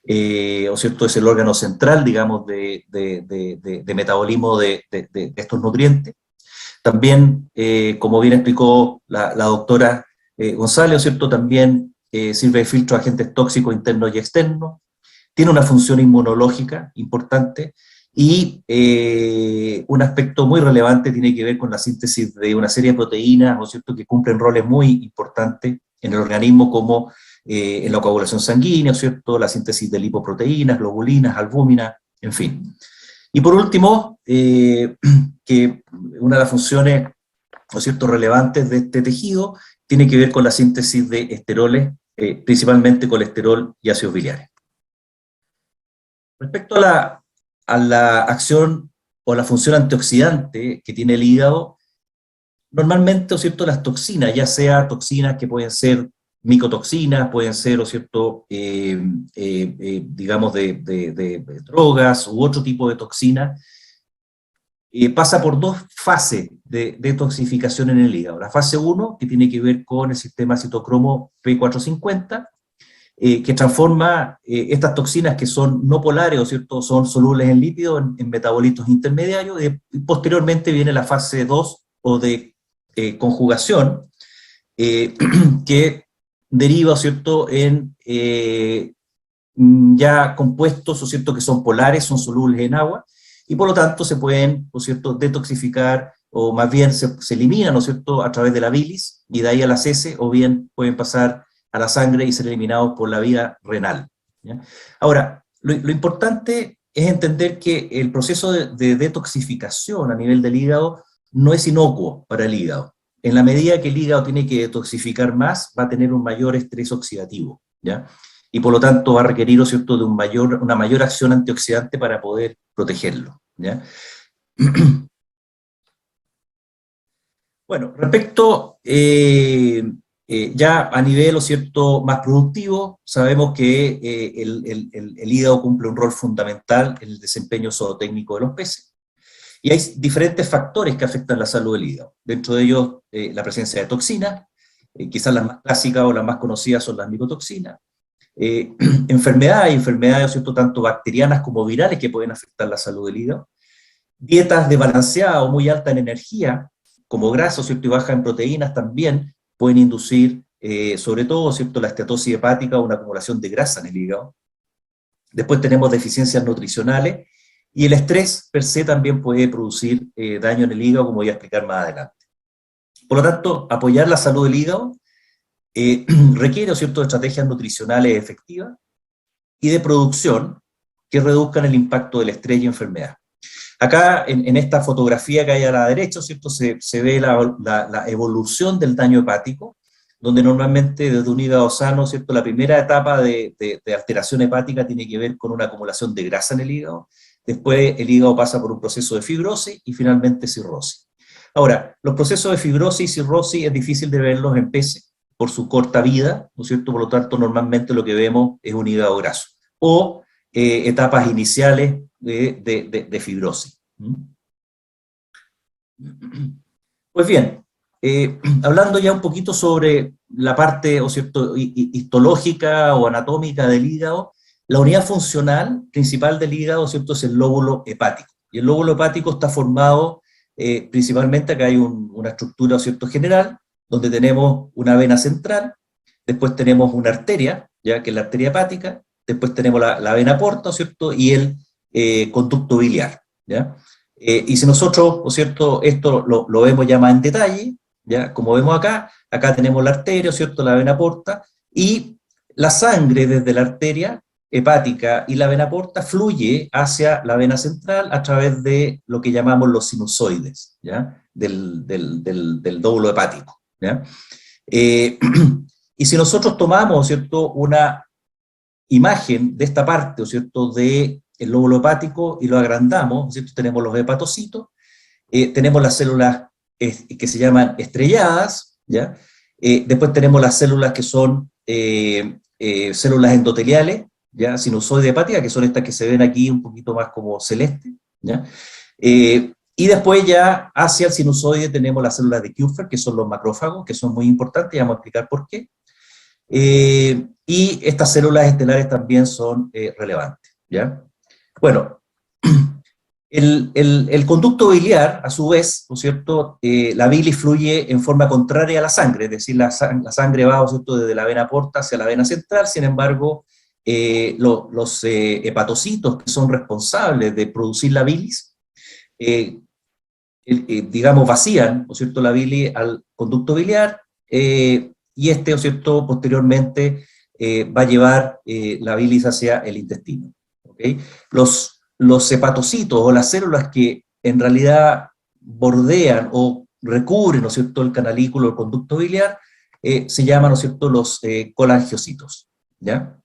¿o cierto? Es el órgano central, digamos, de metabolismo de estos nutrientes. También, como bien explicó la doctora González, ¿o cierto?, también sirve de filtro a agentes tóxicos internos y externos, tiene una función inmunológica importante, y un aspecto muy relevante tiene que ver con la síntesis de una serie de proteínas, ¿no es cierto?, que cumplen roles muy importantes en el organismo, como en la coagulación sanguínea, ¿cierto?, la síntesis de lipoproteínas, globulinas, albúminas, en fin. Y por último, que una de las funciones, ¿no es cierto?, relevantes de este tejido tiene que ver con la síntesis de esteroles, principalmente colesterol y ácidos biliares. Respecto a la acción o la función antioxidante que tiene el hígado, normalmente, ¿no es cierto?, las toxinas, ya sea toxinas que pueden ser micotoxinas, pueden ser, ¿no es cierto?, digamos, de drogas u otro tipo de toxinas, pasa por dos fases de detoxificación en el hígado. La fase 1, que tiene que ver con el sistema citocromo P450, que transforma estas toxinas, que son no polares, ¿o cierto?, son solubles en lípidos, en metabolitos intermediarios, y posteriormente viene la fase 2, o de conjugación, que deriva, ¿cierto?, en ya compuestos, ¿o cierto?, que son polares, son solubles en agua, y por lo tanto se pueden, ¿no es cierto?, detoxificar, o más bien se eliminan, ¿no es cierto?, a través de la bilis, y de ahí a las heces, o bien pueden pasar a la sangre y ser eliminados por la vía renal, ¿ya? Ahora, lo importante es entender que el proceso de detoxificación a nivel del hígado no es inocuo para el hígado. En la medida que el hígado tiene que detoxificar más, va a tener un mayor estrés oxidativo, ¿ya? Y por lo tanto va a requerir, ¿no es cierto?, de una mayor acción antioxidante para poder protegerlo, ¿ya? Bueno, respecto ya a nivel, ¿no es cierto?, más productivo, sabemos que el hígado cumple un rol fundamental en el desempeño zootécnico de los peces. Y hay diferentes factores que afectan la salud del hígado. Dentro de ellos, la presencia de toxinas, quizás las más clásicas o las más conocidas son las micotoxinas. Enfermedades, ¿no es cierto?, tanto bacterianas como virales, que pueden afectar la salud del hígado. Dietas desbalanceadas o muy altas en energía, como grasa, ¿cierto?, y baja en proteínas, también pueden inducir, sobre todo, ¿cierto?, la esteatosis hepática, o una acumulación de grasa en el hígado. Después tenemos deficiencias nutricionales, y el estrés per se también puede producir daño en el hígado, como voy a explicar más adelante. Por lo tanto, apoyar la salud del hígado requiere, ¿cierto?, de estrategias nutricionales efectivas y de producción que reduzcan el impacto del estrés y enfermedad. Acá, en esta fotografía que hay a la derecha, ¿cierto?, se ve la evolución del daño hepático, donde normalmente desde un hígado sano, ¿cierto?, la primera etapa de alteración hepática tiene que ver con una acumulación de grasa en el hígado. Después el hígado pasa por un proceso de fibrosis y finalmente cirrosis. Ahora, los procesos de fibrosis y cirrosis es difícil de verlos en peces por su corta vida, ¿no es cierto? Por lo tanto, normalmente lo que vemos es un hígado graso, o etapas iniciales de fibrosis. Pues bien, hablando ya un poquito sobre la parte, ¿o cierto?, histológica o anatómica del hígado, la unidad funcional principal del hígado, ¿cierto?, es el lóbulo hepático. Y el lóbulo hepático está formado principalmente, acá hay una estructura, ¿cierto?, general, donde tenemos una vena central, después tenemos una arteria, ya que es la arteria hepática, después tenemos la vena porta, ¿cierto?, y el conducto biliar, ¿ya? Y si nosotros, ¿no es cierto?, esto lo vemos ya más en detalle, ¿ya? Como vemos acá tenemos la arteria, ¿cierto?, la vena porta, y la sangre desde la arteria hepática y la vena porta fluye hacia la vena central a través de lo que llamamos los sinusoides, ¿ya?, del lóbulo hepático, ¿ya? Y si nosotros tomamos, ¿cierto?, una imagen de esta parte, ¿cierto?, del lóbulo hepático y lo agrandamos, ¿cierto?, tenemos los hepatocitos, tenemos las células que se llaman estrelladas, ¿ya? Después tenemos las células que son células endoteliales, ¿ya?, sinusoide hepática, que son estas que se ven aquí un poquito más como celeste, ¿ya? Y después ya hacia el sinusoide tenemos las células de Kupffer, que son los macrófagos, que son muy importantes, y vamos a explicar por qué. Y estas células estelares también son relevantes, ¿ya? Bueno, el conducto biliar, a su vez, ¿no es cierto?, la bilis fluye en forma contraria a la sangre, es decir, la sangre va, ¿no es cierto?, desde la vena porta hacia la vena central. Sin embargo, los hepatocitos, que son responsables de producir la bilis, digamos, vacían, ¿no es cierto?, la bilis al conducto biliar, y este, ¿no es cierto?, posteriormente va a llevar la bilis hacia el intestino, ¿okay? Los hepatocitos, o las células que en realidad bordean o recubren, ¿no es cierto?, el canalículo, el conducto biliar, se llaman, ¿no es cierto?, los colangiocitos, ¿ya?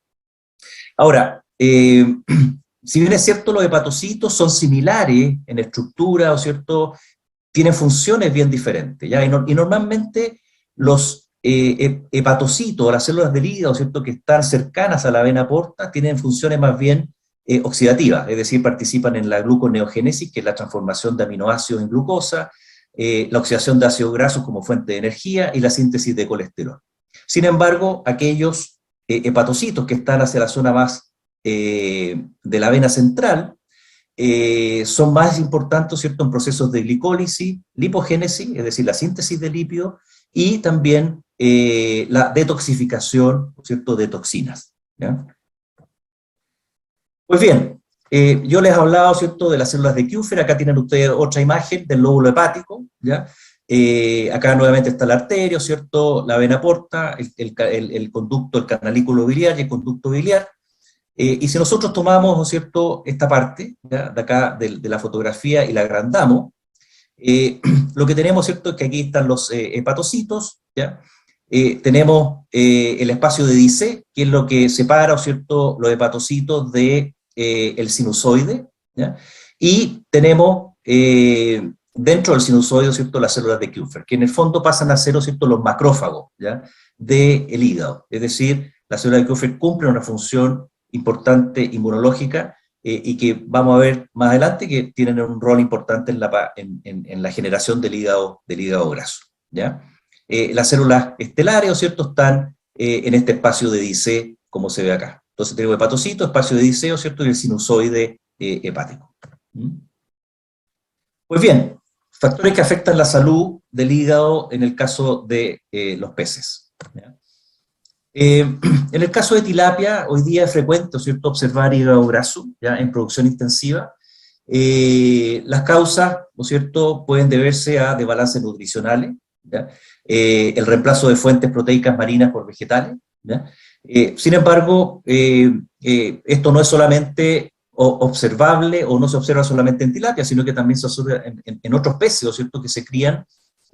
Ahora, si bien es cierto, los hepatocitos son similares en estructura, ¿no es cierto?, tienen funciones bien diferentes, ¿ya? Y normalmente los hepatocitos, las células del hígado, ¿cierto?, que están cercanas a la vena porta, tienen funciones más bien oxidativas, es decir, participan en la gluconeogénesis, que es la transformación de aminoácidos en glucosa, la oxidación de ácidos grasos como fuente de energía y la síntesis de colesterol. Sin embargo, aquellos hepatocitos que están hacia la zona más de la vena central son más importantes, ¿cierto?, en procesos de glicólisis, lipogénesis, es decir, la síntesis de lípidos, y también la detoxificación, ¿cierto?, de toxinas, ¿ya? Pues bien, yo les he hablado, ¿cierto?, de las células de Kupffer. Acá tienen ustedes otra imagen del lóbulo hepático, ¿ya? Acá nuevamente está la arteria, ¿cierto?, la vena porta, el conducto, el canalículo biliar y el conducto biliar. Y si nosotros tomamos, ¿no es cierto?, esta parte, ¿ya?, de acá de la fotografía y la agrandamos, lo que tenemos, ¿cierto?, es que aquí están los hepatocitos, ¿ya? Tenemos el espacio de Dice, que es lo que separa, ¿no es cierto?, los hepatocitos de el sinusoide, ¿ya? Y tenemos dentro del sinusoide, ¿no es cierto?, las células de Kupffer, que en el fondo pasan a ser, ¿no es cierto?, los macrófagos, ¿ya?, del hígado. Es decir, las células de Kupffer cumplen una función importante inmunológica, y que vamos a ver más adelante que tienen un rol importante en la generación del hígado graso, ¿ya? Las células estelares, ¿no es cierto?, están en este espacio de Dice, como se ve acá. Entonces tenemos hepatocito, espacio de Dice, ¿no es cierto?, y el sinusoide hepático. Pues bien, factores que afectan la salud del hígado en el caso de los peces, ¿ya? En el caso de tilapia, hoy día es frecuente, ¿cierto?, observar hígado graso, ¿ya?, en producción intensiva. Las causas, ¿no es cierto?, pueden deberse a desbalances nutricionales, ¿ya?, el reemplazo de fuentes proteicas marinas por vegetales, ¿ya? Sin embargo, esto no es solamente observable o no se observa solamente en tilapia, sino que también se observa en otros peces, ¿cierto?, que se crían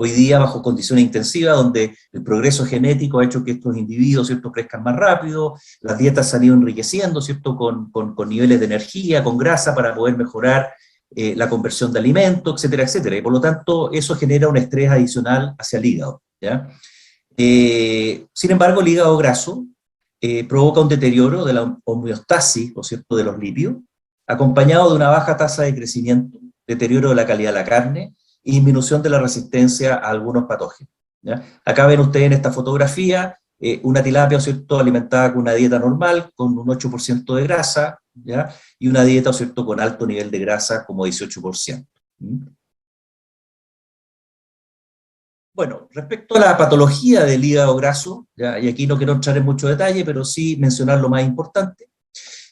hoy día bajo condiciones intensivas, donde el progreso genético ha hecho que estos individuos, ¿cierto?, crezcan más rápido, las dietas se han ido enriqueciendo, ¿cierto?, con niveles de energía, con grasa, para poder mejorar la conversión de alimentos, etcétera, etcétera. Y por lo tanto, eso genera un estrés adicional hacia el hígado, ¿ya? Sin embargo, el hígado graso provoca un deterioro de la homeostasis, ¿no es cierto?, de los lípidos, acompañado de una baja tasa de crecimiento, deterioro de la calidad de la carne y disminución de la resistencia a algunos patógenos, ¿ya? Acá ven ustedes en esta fotografía una tilapia, ¿cierto?, alimentada con una dieta normal, con un 8% de grasa, ¿ya?, y una dieta, ¿cierto?, con alto nivel de grasa, como 18%. Bueno, respecto a la patología del hígado graso, ¿ya?, y aquí no quiero entrar en mucho detalle, pero sí mencionar lo más importante.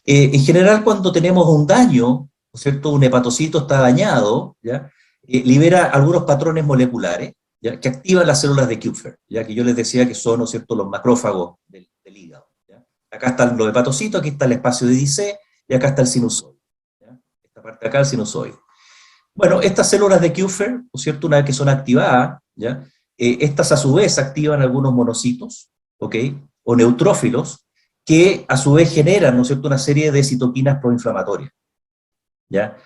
En general, cuando tenemos un daño, ¿no es cierto?, un hepatocito está dañado, ¿ya?, libera algunos patrones moleculares, ¿ya?, que activan las células de Kupffer, ya que yo les decía que son, ¿no es cierto?, los macrófagos del hígado, ¿ya? Acá están los hepatocitos, aquí está el espacio de Dicé, y acá está el sinusoide, ¿ya? Esta parte de acá, el sinusoide. Bueno, estas células de Kupffer, ¿no es cierto?, una vez que son activadas, ¿ya?, estas a su vez activan algunos monocitos, ¿ok?, o neutrófilos, que a su vez generan, ¿no es cierto?, una serie de citoquinas proinflamatorias, ¿ya?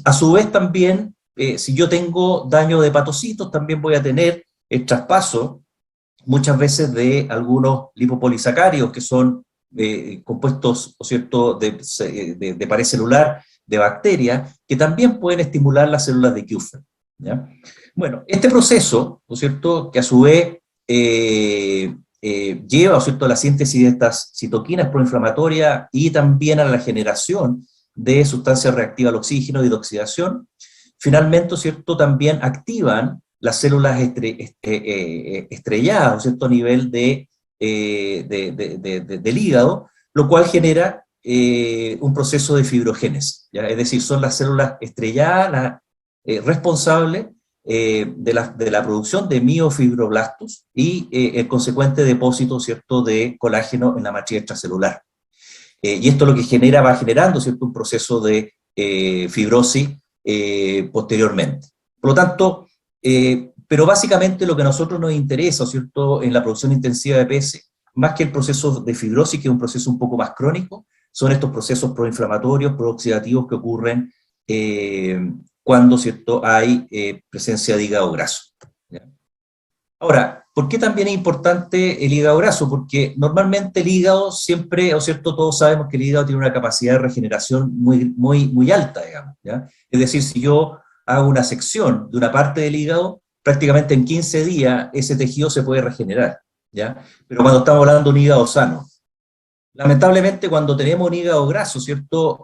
A su vez también, si yo tengo daño de hepatocitos, también voy a tener el traspaso muchas veces de algunos lipopolisacáridos, que son compuestos, ¿no es cierto?, de pared celular, de bacterias, que también pueden estimular las células de Kupffer, ¿ya? Bueno, este proceso, ¿no es cierto?, que a su vez lleva, ¿no es cierto?, a la síntesis de estas citoquinas proinflamatorias y también a la generación de sustancias reactivas al oxígeno y de oxidación, finalmente, ¿no es cierto?, también activan las células estrelladas, ¿no es cierto?, a nivel del hígado, lo cual genera un proceso de fibrogénesis, ¿ya? Es decir, son las células estrelladas las responsables de la producción de miofibroblastos y el consecuente depósito, ¿cierto?, de colágeno en la matriz extracelular. Y esto lo que va generando, ¿cierto?, un proceso de fibrosis posteriormente. Por lo tanto, pero básicamente lo que a nosotros nos interesa, ¿cierto?, en la producción intensiva de peces, más que el proceso de fibrosis, que es un proceso un poco más crónico, son estos procesos proinflamatorios, prooxidativos que ocurren cuando, ¿cierto?, hay presencia de hígado graso, ¿ya? Ahora, ¿por qué también es importante el hígado graso? Porque normalmente el hígado siempre, ¿o cierto?, todos sabemos que el hígado tiene una capacidad de regeneración muy alta, digamos, ¿ya? Es decir, si yo hago una sección de una parte del hígado, prácticamente en 15 días ese tejido se puede regenerar, ¿ya? Pero cuando estamos hablando de un hígado sano, lamentablemente cuando tenemos un hígado graso, ¿cierto?,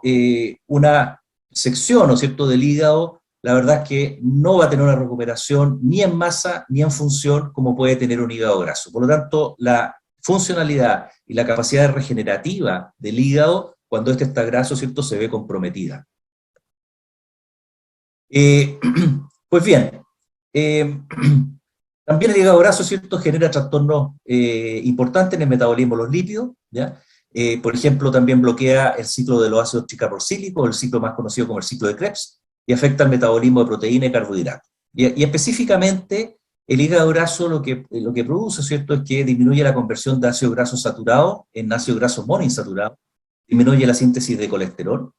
una sección, ¿no es cierto?, del hígado, la verdad es que no va a tener una recuperación ni en masa ni en función como puede tener un hígado graso. Por lo tanto, la funcionalidad y la capacidad regenerativa del hígado, cuando este está graso, ¿cierto?, se ve comprometida. Pues bien, también el hígado graso, ¿cierto?, genera trastornos importantes en el metabolismo de los lípidos, ¿ya? Por ejemplo, también bloquea el ciclo de los ácidos tricarboxílicos, el ciclo más conocido como el ciclo de Krebs, y afecta el metabolismo de proteína y carbohidratos. Y específicamente, el hígado graso lo que produce, ¿cierto?, es que disminuye la conversión de ácido graso saturado en ácido graso monoinsaturado, disminuye la síntesis de colesterol,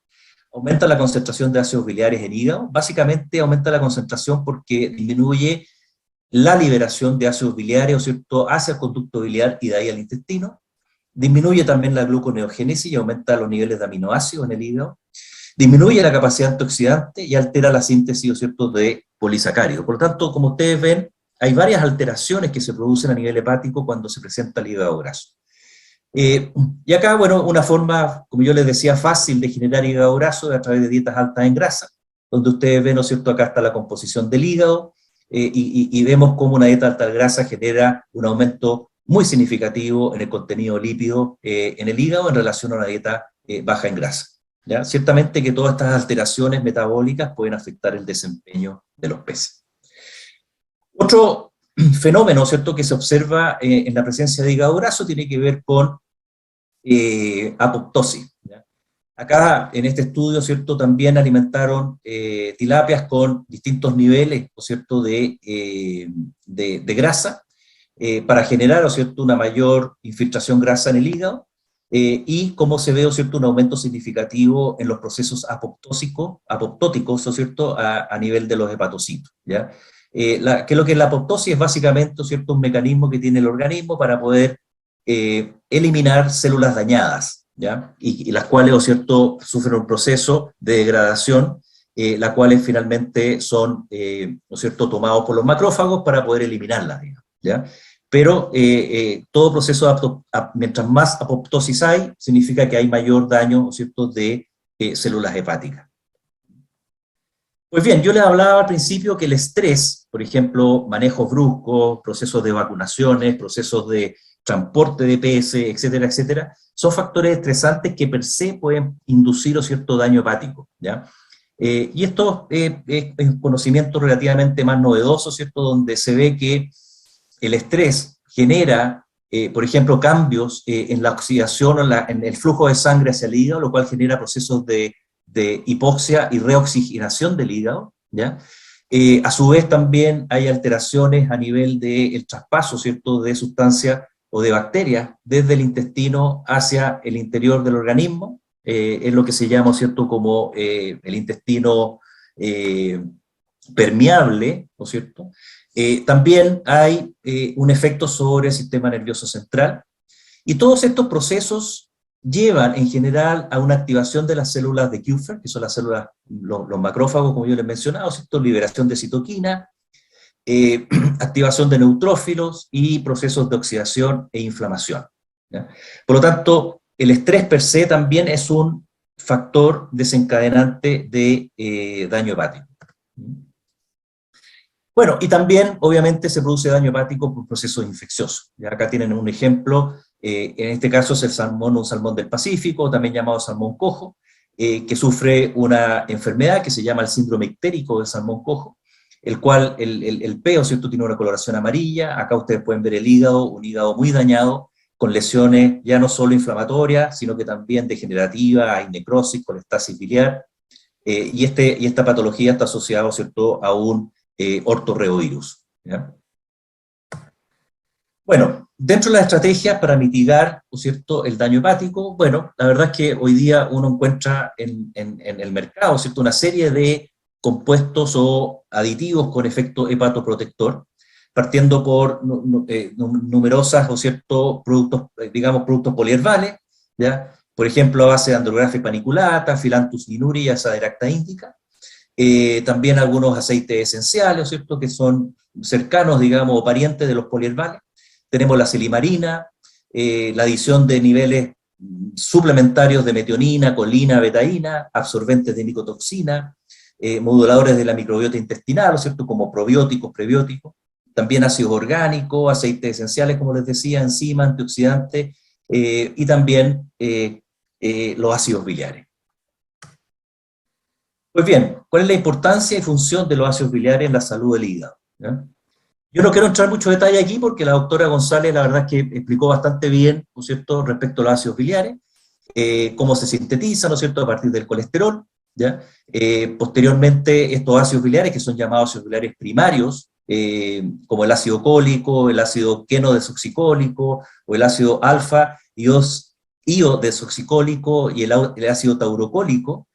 aumenta la concentración de ácidos biliares en hígado, básicamente aumenta la concentración porque disminuye la liberación de ácidos biliares, ¿cierto?, hacia el conducto biliar y de ahí al intestino, disminuye también la gluconeogénesis y aumenta los niveles de aminoácidos en el hígado, disminuye la capacidad antioxidante y altera la síntesis, ¿cierto?, de polisacáridos. Por lo tanto, como ustedes ven, hay varias alteraciones que se producen a nivel hepático cuando se presenta el hígado graso. Y acá, bueno, una forma, como yo les decía, fácil de generar hígado graso es a través de dietas altas en grasa, donde ustedes ven, ¿no es cierto?, acá está la composición del hígado, y vemos cómo una dieta alta en grasa genera un aumento muy significativo en el contenido lípido en el hígado en relación a una dieta baja en grasa. ¿Ya? Ciertamente que todas estas alteraciones metabólicas pueden afectar el desempeño de los peces. Otro fenómeno, ¿cierto?, que se observa en la presencia de hígado graso tiene que ver con apoptosis. ¿Ya? Acá, en este estudio, ¿cierto?, también alimentaron tilapias con distintos niveles, ¿cierto?, de grasa, para generar, ¿cierto?, una mayor infiltración grasa en el hígado, y cómo se ve, ¿cierto?, un aumento significativo en los procesos apoptóticos, ¿cierto?, a nivel de los hepatocitos. ¿Ya? Que lo que es la apoptosis es básicamente, ¿cierto?, un mecanismo que tiene el organismo para poder eliminar células dañadas, ¿ya? Y las cuales, ¿cierto?, sufren un proceso de degradación, las cuales finalmente son, ¿no es cierto?, tomados por los macrófagos para poder eliminarlas, digamos, ¿ya? Pero todo proceso, mientras más apoptosis hay, significa que hay mayor daño, ¿no es cierto?, de células hepáticas. Pues bien, yo les hablaba al principio que el estrés, por ejemplo, manejos bruscos, procesos de vacunaciones, procesos de transporte de peces, etcétera, etcétera, son factores estresantes que per se pueden inducir cierto daño hepático, ¿ya? Y esto es un conocimiento relativamente más novedoso, ¿cierto?, donde se ve que el estrés genera, por ejemplo, cambios en la oxidación, en el flujo de sangre hacia el hígado, lo cual genera procesos de hipoxia y reoxigenación del hígado, ¿ya? A su vez también hay alteraciones a nivel del traspaso, ¿cierto?, de sustancias o de bacterias desde el intestino hacia el interior del organismo, es lo que se llama, ¿cierto?, como el intestino permeable, ¿no es cierto? También hay un efecto sobre el sistema nervioso central, y todos estos procesos llevan en general a una activación de las células de Kupffer, que son las células, los macrófagos, como yo les he mencionado, ¿cierto?, liberación de citoquina, activación de neutrófilos y procesos de oxidación e inflamación, ¿ya? Por lo tanto, el estrés per se también es un factor desencadenante de daño hepático. Bueno, y también, obviamente, se produce daño hepático por procesos infecciosos. Y acá tienen un ejemplo, en este caso es el salmón, un salmón del Pacífico, también llamado salmón cojo, que sufre una enfermedad que se llama el síndrome ictérico del salmón cojo, el cual el peo, ¿cierto?, tiene una coloración amarilla. Acá ustedes pueden ver el hígado, un hígado muy dañado, con lesiones ya no solo inflamatorias, sino que también degenerativas, hay necrosis, colestasis biliar, y esta patología está asociada, ¿cierto?, a un ortorreovirus, ¿ya? Bueno, dentro de las estrategias para mitigar, ¿no es cierto?, el daño hepático, bueno, la verdad es que hoy día uno encuentra en el mercado, ¿cierto?, una serie de compuestos o aditivos con efecto hepatoprotector, partiendo por numerosas, ¿no es cierto?, productos, digamos, productos poliherbales, ¿ya? Por ejemplo, a base de Andrographis paniculata, Phyllanthus linuri y Azadirachta indica. También algunos aceites esenciales, ¿cierto?, que son cercanos, digamos, o parientes de los poliherbales. Tenemos la silimarina, la adición de niveles suplementarios de metionina, colina, betaína, absorbentes de micotoxina, moduladores de la microbiota intestinal, ¿cierto?, como probióticos, prebióticos. También ácidos orgánicos, aceites esenciales, como les decía, enzimas, antioxidantes, y también los ácidos biliares. Pues bien, ¿cuál es la importancia y función de los ácidos biliares en la salud del hígado? ¿Ya? Yo no quiero entrar mucho detalle aquí porque la doctora González, la verdad es que explicó bastante bien, ¿no es cierto?, respecto a los ácidos biliares, cómo se sintetizan, ¿no es cierto?, a partir del colesterol, ¿ya? Posteriormente, estos ácidos biliares, que son llamados ácidos biliares primarios, como el ácido cólico, el ácido queno-desoxicólico, o el ácido alfa-io-desoxicólico y el ácido taurocólico,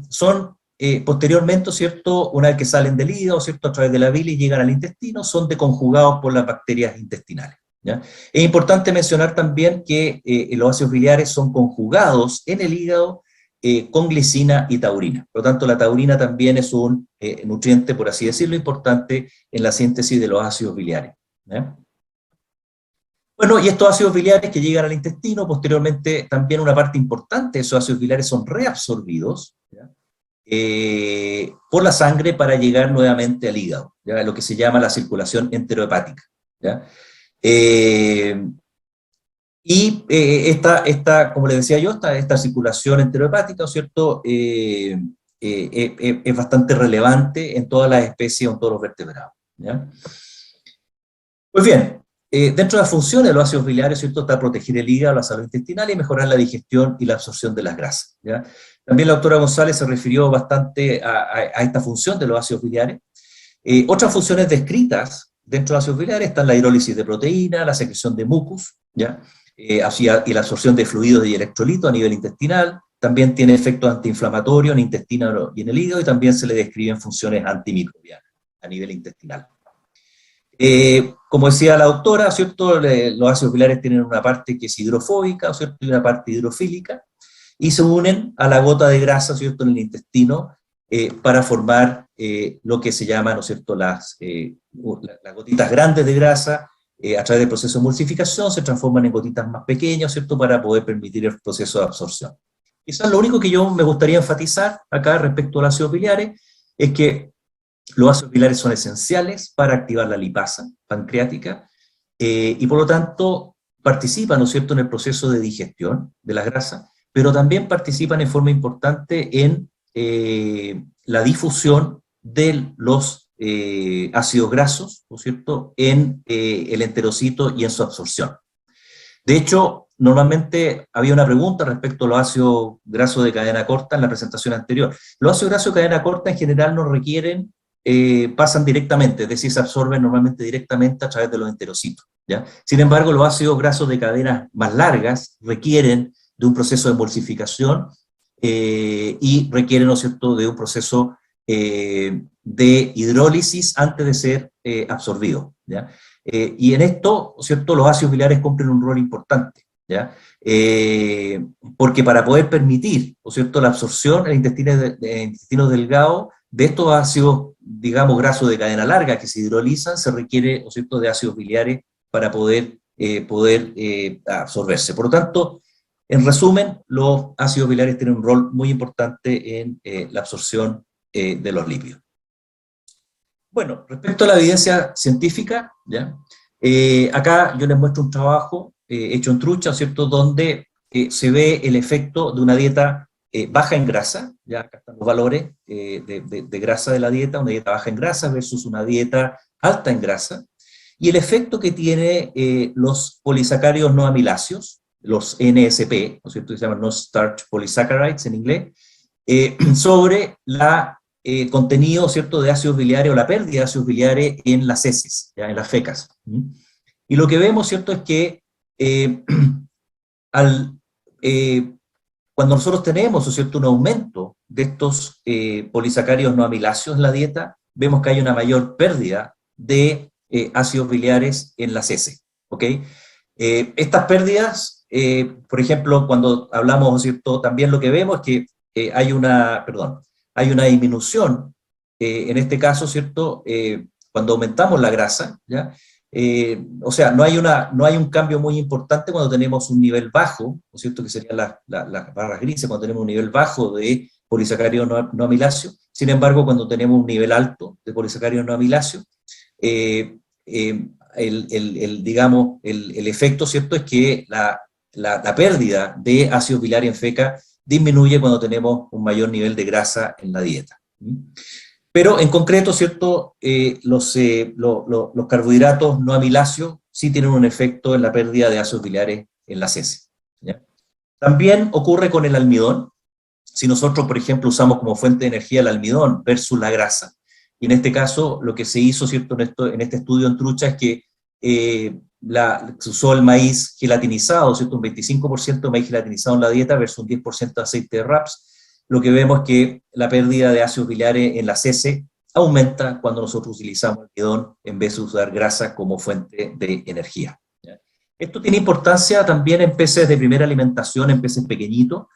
son posteriormente, ¿cierto?, una vez que salen del hígado, ¿cierto?, a través de la bilis llegan al intestino, son deconjugados por las bacterias intestinales, ¿ya? Es importante mencionar también que los ácidos biliares son conjugados en el hígado con glicina y taurina. Por lo tanto, la taurina también es un nutriente, por así decirlo, importante en la síntesis de los ácidos biliares, ¿ya? Bueno, y estos ácidos biliares que llegan al intestino, posteriormente también una parte importante de esos ácidos biliares son reabsorbidos, ¿ya?, por la sangre para llegar nuevamente al hígado, ¿ya?, lo que se llama la circulación enterohepática, ¿ya? Como les decía yo, esta circulación enterohepática, ¿cierto? Es bastante relevante en todas las especies o en todos los vertebrados, ¿ya? Pues bien, dentro de las funciones de los ácidos biliares, ¿cierto?, está proteger el hígado, la salud intestinal y mejorar la digestión y la absorción de las grasas, ¿ya? También la doctora González se refirió bastante a esta función de los ácidos biliares. Otras funciones descritas dentro de los ácidos biliares están la hidrólisis de proteína, la secreción de mucus, ¿ya? Y la absorción de fluidos y electrolitos a nivel intestinal. También tiene efectos antiinflamatorios en el intestino y en el hígado, y también se le describen funciones antimicrobianas a nivel intestinal. Como decía la doctora, ¿cierto?, los ácidos biliares tienen una parte que es hidrofóbica, ¿cierto?, y una parte hidrofílica, y se unen a la gota de grasa, ¿cierto?, en el intestino, para formar lo que se llama, ¿no es cierto?, las gotitas grandes de grasa. A través del proceso de emulsificación se transforman en gotitas más pequeñas, ¿cierto?, para poder permitir el proceso de absorción. Quizás lo único que yo me gustaría enfatizar acá respecto a los ácidos biliares es que los ácidos biliares son esenciales para activar la lipasa pancreática, y por lo tanto participan, ¿no es cierto?, en el proceso de digestión de las grasas, pero también participan en forma importante en la difusión de los ácidos grasos, ¿no es cierto?, en el enterocito y en su absorción. De hecho, normalmente había una pregunta respecto a los ácidos grasos de cadena corta en la presentación anterior. Los ácidos grasos de cadena corta en general no requieren, pasan directamente, es decir, se absorben normalmente directamente a través de los enterocitos, ¿ya? Sin embargo, los ácidos grasos de cadenas más largas requieren de un proceso de emulsificación y requieren, ¿no es cierto?, de un proceso de hidrólisis antes de ser absorbido, ¿ya? Y en esto, ¿cierto?, los ácidos biliares cumplen un rol importante, ¿ya? Porque para poder permitir, ¿no es cierto?, la absorción en el intestino delgado de estos ácidos, digamos, grasos de cadena larga que se hidrolizan, se requiere, ¿no es cierto?, de ácidos biliares para poder absorberse. Por lo tanto, en resumen, los ácidos biliares tienen un rol muy importante en la absorción de los lípidos. Bueno, respecto a la evidencia científica, ¿ya? Acá yo les muestro un trabajo hecho en trucha, ¿cierto?, donde se ve el efecto de una dieta baja en grasa, ya acá están los valores de grasa de la dieta, una dieta baja en grasa versus una dieta alta en grasa, y el efecto que tiene los polisacáridos no amiláceos, los NSP, ¿no es cierto?, que se llaman non-starch polysaccharides en inglés, sobre la contenido, ¿cierto?, de ácidos biliares o la pérdida de ácidos biliares en las heces, ¿ya?, en las fecas. Y lo que vemos, ¿cierto?, es que cuando nosotros tenemos, ¿no es cierto?, un aumento de estos polisacáridos no amiláceos en la dieta, vemos que hay una mayor pérdida de ácidos biliares en las heces, ¿ok? Estas pérdidas, por ejemplo, cuando hablamos, ¿no es cierto?, también lo que vemos es que hay una disminución, en este caso, ¿cierto?, cuando aumentamos la grasa, ¿ya? O sea, no hay un cambio muy importante cuando tenemos un nivel bajo, ¿no es cierto?, que serían las barras grises, cuando tenemos un nivel bajo de polisacáridos no amiláceos. Sin embargo, cuando tenemos un nivel alto de polisacáridos no amiláceos, digamos, el efecto, ¿cierto?, es que la pérdida de ácidos biliares en feca disminuye cuando tenemos un mayor nivel de grasa en la dieta. Pero en concreto, ¿cierto?, los carbohidratos no amiláceos sí tienen un efecto en la pérdida de ácidos biliares en las heces, ¿ya? También ocurre con el almidón. Si nosotros, por ejemplo, usamos como fuente de energía el almidón versus la grasa, y en este caso lo que se hizo, ¿cierto?, en este estudio en trucha es que se usó el maíz gelatinizado, ¿cierto?, un 25% de maíz gelatinizado en la dieta versus un 10% de aceite de raps. Lo que vemos es que la pérdida de ácidos biliares en las heces aumenta cuando nosotros utilizamos almidón en vez de usar grasa como fuente de energía, ¿ya? Esto tiene importancia también en peces de primera alimentación, en peces pequeñitos,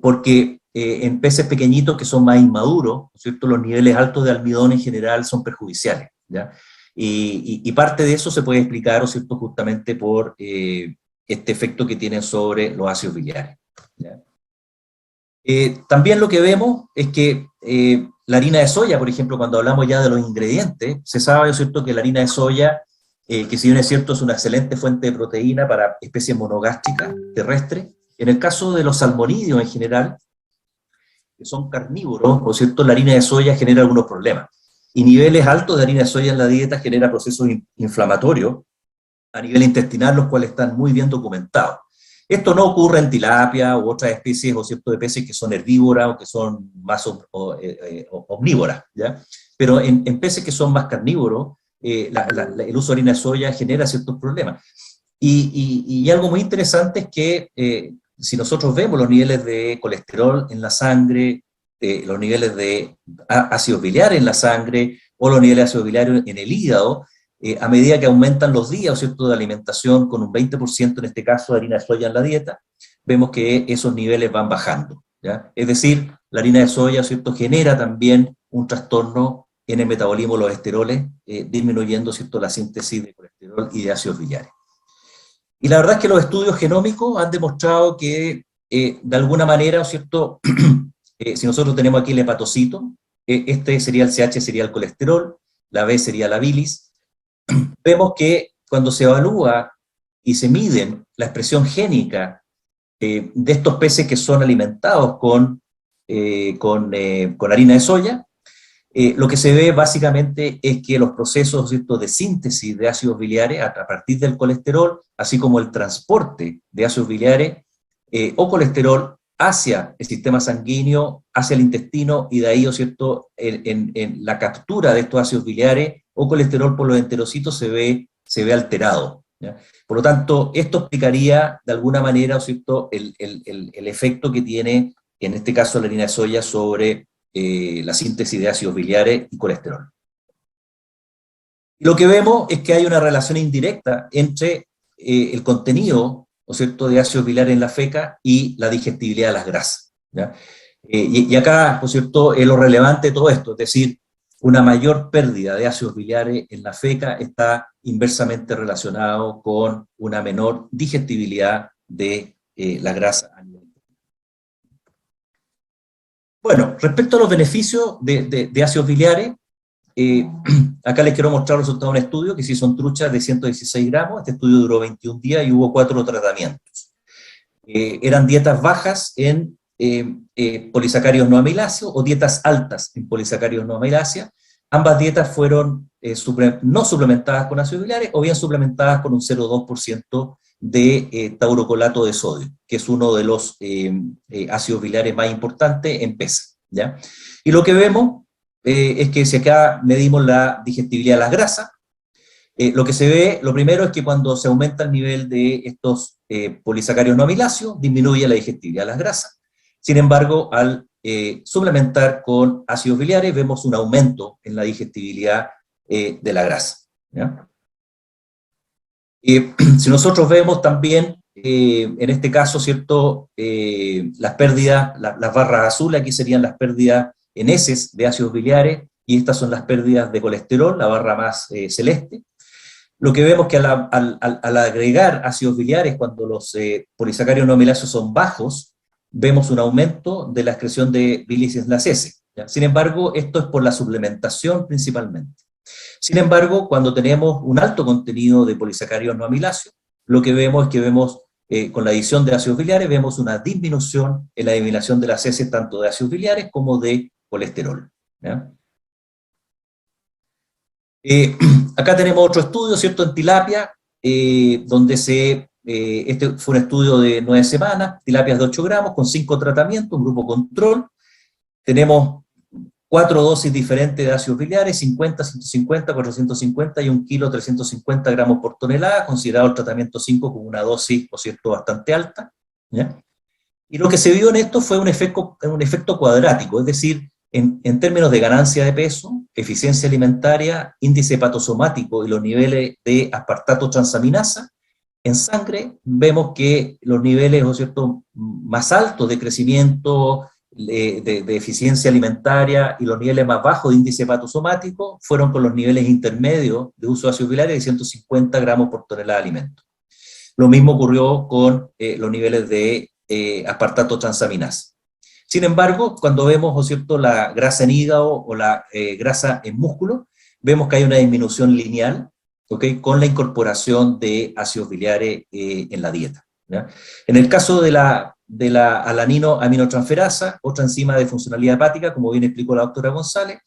porque en peces pequeñitos que son más inmaduros, ¿no es cierto?, los niveles altos de almidón en general son perjudiciales, ¿ya? Y parte de eso se puede explicar, ¿no es cierto?, justamente por este efecto que tienen sobre los ácidos biliares, ¿ya? También lo que vemos es que la harina de soya, por ejemplo, cuando hablamos ya de los ingredientes, se sabe, ¿no es cierto?, que la harina de soya que si bien es cierto es una excelente fuente de proteína para especies monogástricas terrestres. En el caso de los salmonídeos en general, que son carnívoros, por cierto, la harina de soya genera algunos problemas. Y niveles altos de harina de soya en la dieta genera procesos inflamatorios a nivel intestinal, los cuales están muy bien documentados. Esto no ocurre en tilapia u otras especies, o cierto, de peces que son herbívoras o que son más omnívoras, ¿ya? Pero en peces que son más carnívoros, el uso de harina de soya genera ciertos problemas. Y algo muy interesante es que si nosotros vemos los niveles de colesterol en la sangre, los niveles de ácidos biliares en la sangre, o los niveles de ácidos biliares en el hígado, a medida que aumentan los días, ¿cierto?, de alimentación con un 20% en este caso de harina de soya en la dieta, vemos que esos niveles van bajando, ¿ya? Es decir, la harina de soya, ¿cierto?, genera también un trastorno en el metabolismo de los esteroles, disminuyendo, ¿cierto?, la síntesis de colesterol y de ácidos biliares. Y la verdad es que los estudios genómicos han demostrado que, de alguna manera, ¿cierto?, si nosotros tenemos aquí el hepatocito, este sería el CH, sería el colesterol, la B sería la bilis. Vemos que cuando se evalúa y se miden la expresión génica de estos peces que son alimentados con harina de soya, lo que se ve básicamente es que los procesos, ¿cierto?, de síntesis de ácidos biliares a partir del colesterol, así como el transporte de ácidos biliares o colesterol hacia el sistema sanguíneo, hacia el intestino, y de ahí, ¿cierto?, en la captura de estos ácidos biliares o colesterol por los enterocitos se ve alterado, ¿ya? Por lo tanto, esto explicaría de alguna manera, ¿cierto?, el efecto que tiene, en este caso, la harina de soya sobre la síntesis de ácidos biliares y colesterol. Y lo que vemos es que hay una relación indirecta entre el contenido, ¿no es cierto?, de ácidos biliares en la feca y la digestibilidad de las grasas, ¿ya? Y acá, por cierto, es lo relevante de todo esto, es decir, una mayor pérdida de ácidos biliares en la feca está inversamente relacionado con una menor digestibilidad de la grasa a nivel. Bueno, respecto a los beneficios de ácidos biliares, acá les quiero mostrar los resultados de un estudio que se hizo en truchas de 116 gramos. Este estudio duró 21 días y hubo 4 tratamientos. Eran dietas bajas en polisacáridos no amiláceos o dietas altas en polisacáridos no amiláceos. Ambas dietas fueron no suplementadas con ácidos biliares o bien suplementadas con un 0,2% de taurocolato de sodio, que es uno de los ácidos biliares más importantes en peces, ¿ya? Y lo que vemos es que si acá medimos la digestibilidad de las grasas, lo que se ve, lo primero es que cuando se aumenta el nivel de estos polisacáridos no amiláceos, disminuye la digestibilidad de las grasas. Sin embargo, al suplementar con ácidos biliares, vemos un aumento en la digestibilidad de la grasa, ¿ya? Si nosotros vemos también, en este caso, ¿cierto?, las pérdidas, las barras azules, aquí serían las pérdidas en heces de ácidos biliares, y estas son las pérdidas de colesterol, la barra más celeste. Lo que vemos que al agregar ácidos biliares, cuando los polisacáridos no amiláceos son bajos, vemos un aumento de la excreción de bilis en las heces, ¿ya? Sin embargo, esto es por la suplementación principalmente. Sin embargo, cuando tenemos un alto contenido de polisacáridos no amiláceos, lo que vemos es que con la adición de ácidos biliares, vemos una disminución en la eliminación de las heces, tanto de ácidos biliares como de colesterol, ¿ya? Acá tenemos otro estudio, ¿cierto?, en tilapia, donde este fue un estudio de 9 semanas, tilapias de 8 gramos, con 5 tratamientos, un grupo control. Tenemos 4 dosis diferentes de ácidos biliares, 50, 150, 450 y 1 kilo 350 gramos por tonelada, considerado el tratamiento 5 como una dosis, por cierto, bastante alta, ¿ya? Y lo que se vio en esto fue un efecto cuadrático, es decir, en términos de ganancia de peso, eficiencia alimentaria, índice hepatosomático y los niveles de aspartato transaminasa, en sangre vemos que los niveles, ¿no es cierto?, más altos de crecimiento, de eficiencia alimentaria, y los niveles más bajos de índice hepatosomático fueron con los niveles intermedios de uso de ácidos biliares de 150 gramos por tonelada de alimento. Lo mismo ocurrió con los niveles de aspartato transaminasa. Sin embargo, cuando vemos, ¿no es cierto?, la grasa en hígado o la grasa en músculo, vemos que hay una disminución lineal ¿ok? Con la incorporación de ácidos biliares en la dieta, ¿ya? En el caso de la alanino-aminotransferasa, otra enzima de funcionalidad hepática, como bien explicó la doctora González,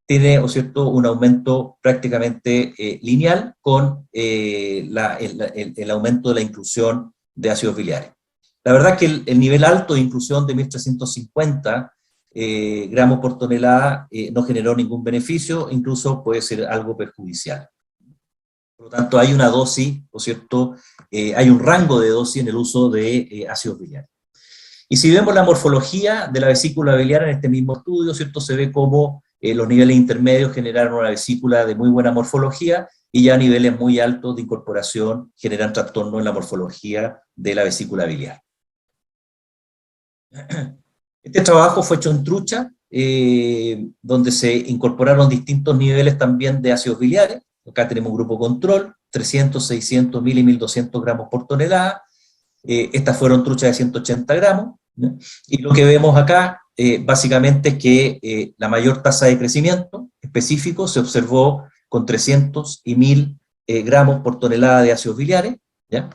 tiene, ¿o cierto?, un aumento prácticamente lineal con el aumento de la inclusión de ácidos biliares. La verdad es que el nivel alto de inclusión de 1350 gramos por tonelada no generó ningún beneficio, incluso puede ser algo perjudicial. Por lo tanto, hay una dosis, ¿o cierto?, hay un rango de dosis en el uso de ácidos biliares. Y si vemos la morfología de la vesícula biliar en este mismo estudio, ¿cierto?, se ve cómo los niveles intermedios generaron una vesícula de muy buena morfología y ya niveles muy altos de incorporación generan trastorno en la morfología de la vesícula biliar. Este trabajo fue hecho en trucha, donde se incorporaron distintos niveles también de ácidos biliares. Acá tenemos un grupo control, 300, 600, 1000 y 1200 gramos por tonelada. Estas fueron truchas de 180 gramos, ¿no? Y lo que vemos acá, básicamente, es que la mayor tasa de crecimiento específico se observó con 300 y 1000 gramos por tonelada de ácidos biliares, ¿ya?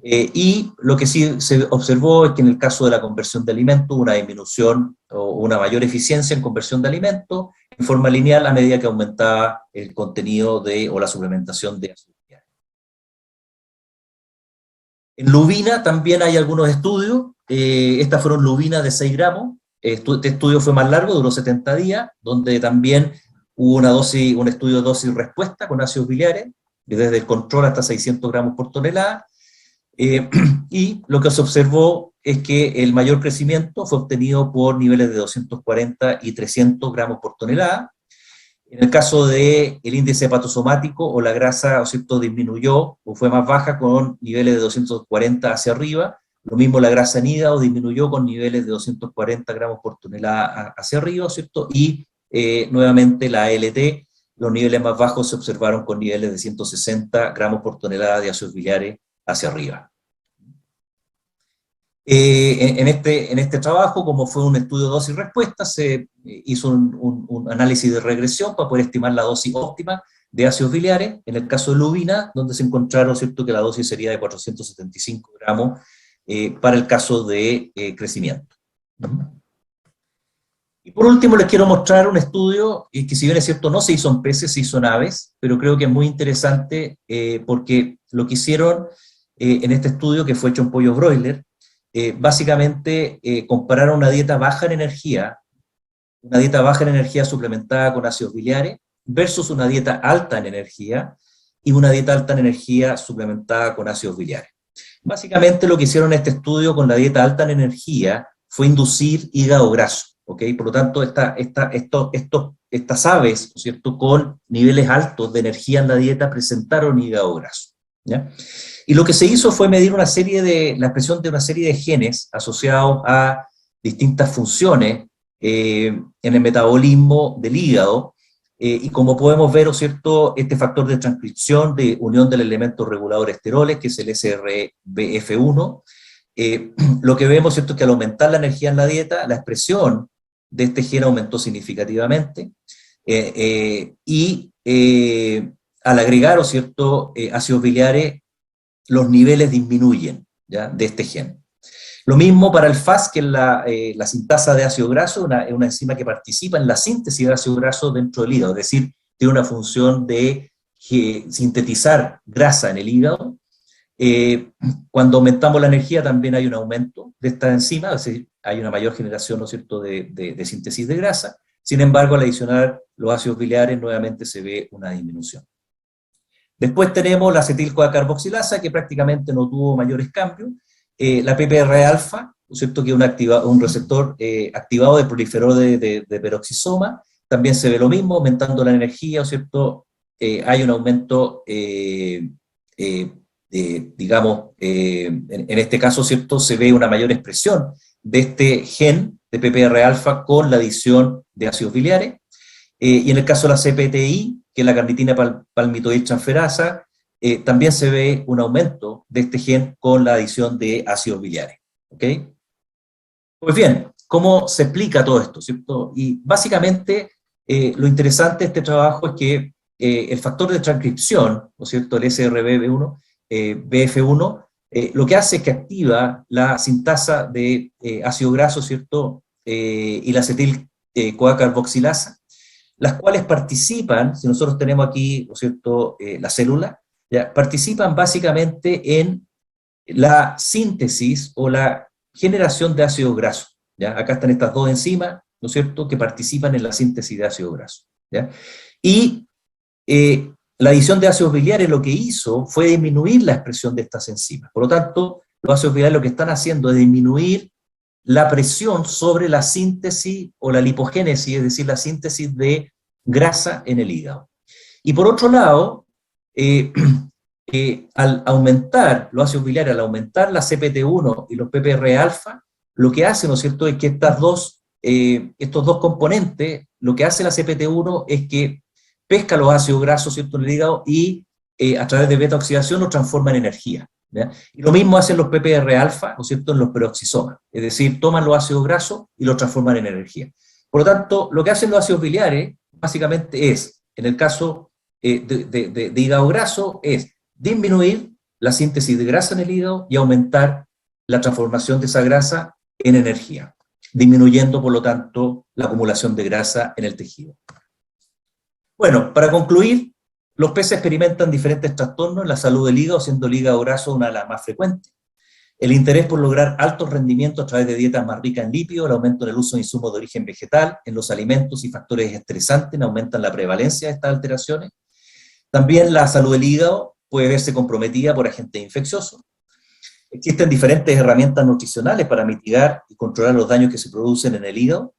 Y lo que sí se observó es que en el caso de la conversión de alimentos, una disminución o una mayor eficiencia en conversión de alimentos en forma lineal a medida que aumentaba el contenido o la suplementación de ácidos biliares. En lubina también hay algunos estudios, estas fueron lubinas de 6 gramos, este estudio fue más largo, duró 70 días, donde también hubo un estudio de dosis-respuesta con ácidos biliares, desde el control hasta 600 gramos por tonelada, y lo que se observó es que el mayor crecimiento fue obtenido por niveles de 240 y 300 gramos por tonelada. En el caso del índice hepatosomático o la grasa, ¿o cierto?, disminuyó o fue más baja con niveles de 240 hacia arriba. Lo mismo la grasa en hígado disminuyó con niveles de 240 gramos por tonelada hacia arriba, ¿cierto? Y nuevamente la ALT, los niveles más bajos se observaron con niveles de 160 gramos por tonelada de ácidos biliares hacia arriba. En este trabajo, como fue un estudio de dosis y respuesta, se hizo un análisis de regresión para poder estimar la dosis óptima de ácidos biliares, en el caso de lubina, donde se encontraron, ¿cierto?, que la dosis sería de 475 gramos para el caso de crecimiento. Y por último les quiero mostrar un estudio que, si bien es cierto no se hizo en peces, se hizo en aves, pero creo que es muy interesante porque lo que hicieron en este estudio, que fue hecho en pollo broiler, básicamente compararon una dieta baja en energía suplementada con ácidos biliares, versus una dieta alta en energía, y una dieta alta en energía suplementada con ácidos biliares. Básicamente lo que hicieron en este estudio con la dieta alta en energía fue inducir hígado graso, ¿ok? Por lo tanto, estas aves, ¿no es cierto?, con niveles altos de energía en la dieta presentaron hígado graso, ¿ya? Y lo que se hizo fue medir la expresión de una serie de genes asociados a distintas funciones en el metabolismo del hígado, y como podemos ver, ¿no es cierto?, este factor de transcripción de unión del elemento regulador esteroles, que es el SRBF1, lo que vemos, ¿cierto?, es que al aumentar la energía en la dieta, la expresión de este gen aumentó significativamente, y al agregar, ¿no es cierto?, ácidos biliares, los niveles disminuyen, ¿ya?, de este gen. Lo mismo para el FAS, que es la sintasa de ácido graso, una enzima que participa en la síntesis de ácido graso dentro del hígado, es decir, tiene una función de sintetizar grasa en el hígado. Cuando aumentamos la energía también hay un aumento de esta enzima, es decir, hay una mayor generación, ¿no es cierto?, de síntesis de grasa. Sin embargo, al adicionar los ácidos biliares, nuevamente se ve una disminución. Después tenemos la acetil-CoA-carboxilasa, que prácticamente no tuvo mayores cambios. La PPR-alfa, ¿no es cierto?, que es un receptor activado de proliferador de peroxisoma, también se ve lo mismo, aumentando la energía, ¿no es cierto? Hay un aumento, digamos, en este caso, ¿cierto?, se ve una mayor expresión de este gen de PPR-alfa con la adición de ácidos biliares. Y en el caso de la CPTI, que es la carnitina palmitoiltransferasa, también se ve un aumento de este gen con la adición de ácidos biliares. ¿Ok? Pues bien, ¿cómo se explica todo esto, cierto? Y básicamente lo interesante de este trabajo es que el factor de transcripción, ¿no es cierto?, el BF1, lo que hace es que activa la sintasa de ácido graso, ¿cierto?, y la acetil-CoA-carboxilasa, las cuales participan, si nosotros tenemos aquí, ¿no es cierto?, la célula, ¿ya?, participan básicamente en la síntesis o la generación de ácido graso, ¿ya? Acá están estas dos enzimas, ¿no es cierto?, que participan en la síntesis de ácido graso, ¿ya? Y la adición de ácidos biliares lo que hizo fue disminuir la expresión de estas enzimas. Por lo tanto, los ácidos biliares lo que están haciendo es disminuir la presión sobre la síntesis o la lipogénesis, es decir, la síntesis de grasa en el hígado. Y por otro lado, al aumentar los ácidos biliares, al aumentar la CPT1 y los PPR-alfa, lo que hace, ¿no es cierto?, es que estos dos componentes, lo que hace la CPT1 es que pesca los ácidos grasos, ¿cierto?, en el hígado y a través de beta-oxidación los transforma en energía, ¿ya? Y lo mismo hacen los PPR-alfa, ¿no es cierto?, en los peroxisomas, es decir, toman los ácidos grasos y los transforman en energía. Por lo tanto, lo que hacen los ácidos biliares, básicamente es, en el caso de hígado graso, es disminuir la síntesis de grasa en el hígado y aumentar la transformación de esa grasa en energía, disminuyendo, por lo tanto, la acumulación de grasa en el tejido. Bueno, para concluir, los peces experimentan diferentes trastornos en la salud del hígado, siendo el hígado graso una de las más frecuentes. El interés por lograr altos rendimientos a través de dietas más ricas en lípidos, el aumento en el uso de insumos de origen vegetal, en los alimentos y factores estresantes aumentan la prevalencia de estas alteraciones. También la salud del hígado puede verse comprometida por agentes infecciosos. Existen diferentes herramientas nutricionales para mitigar y controlar los daños que se producen en el hígado.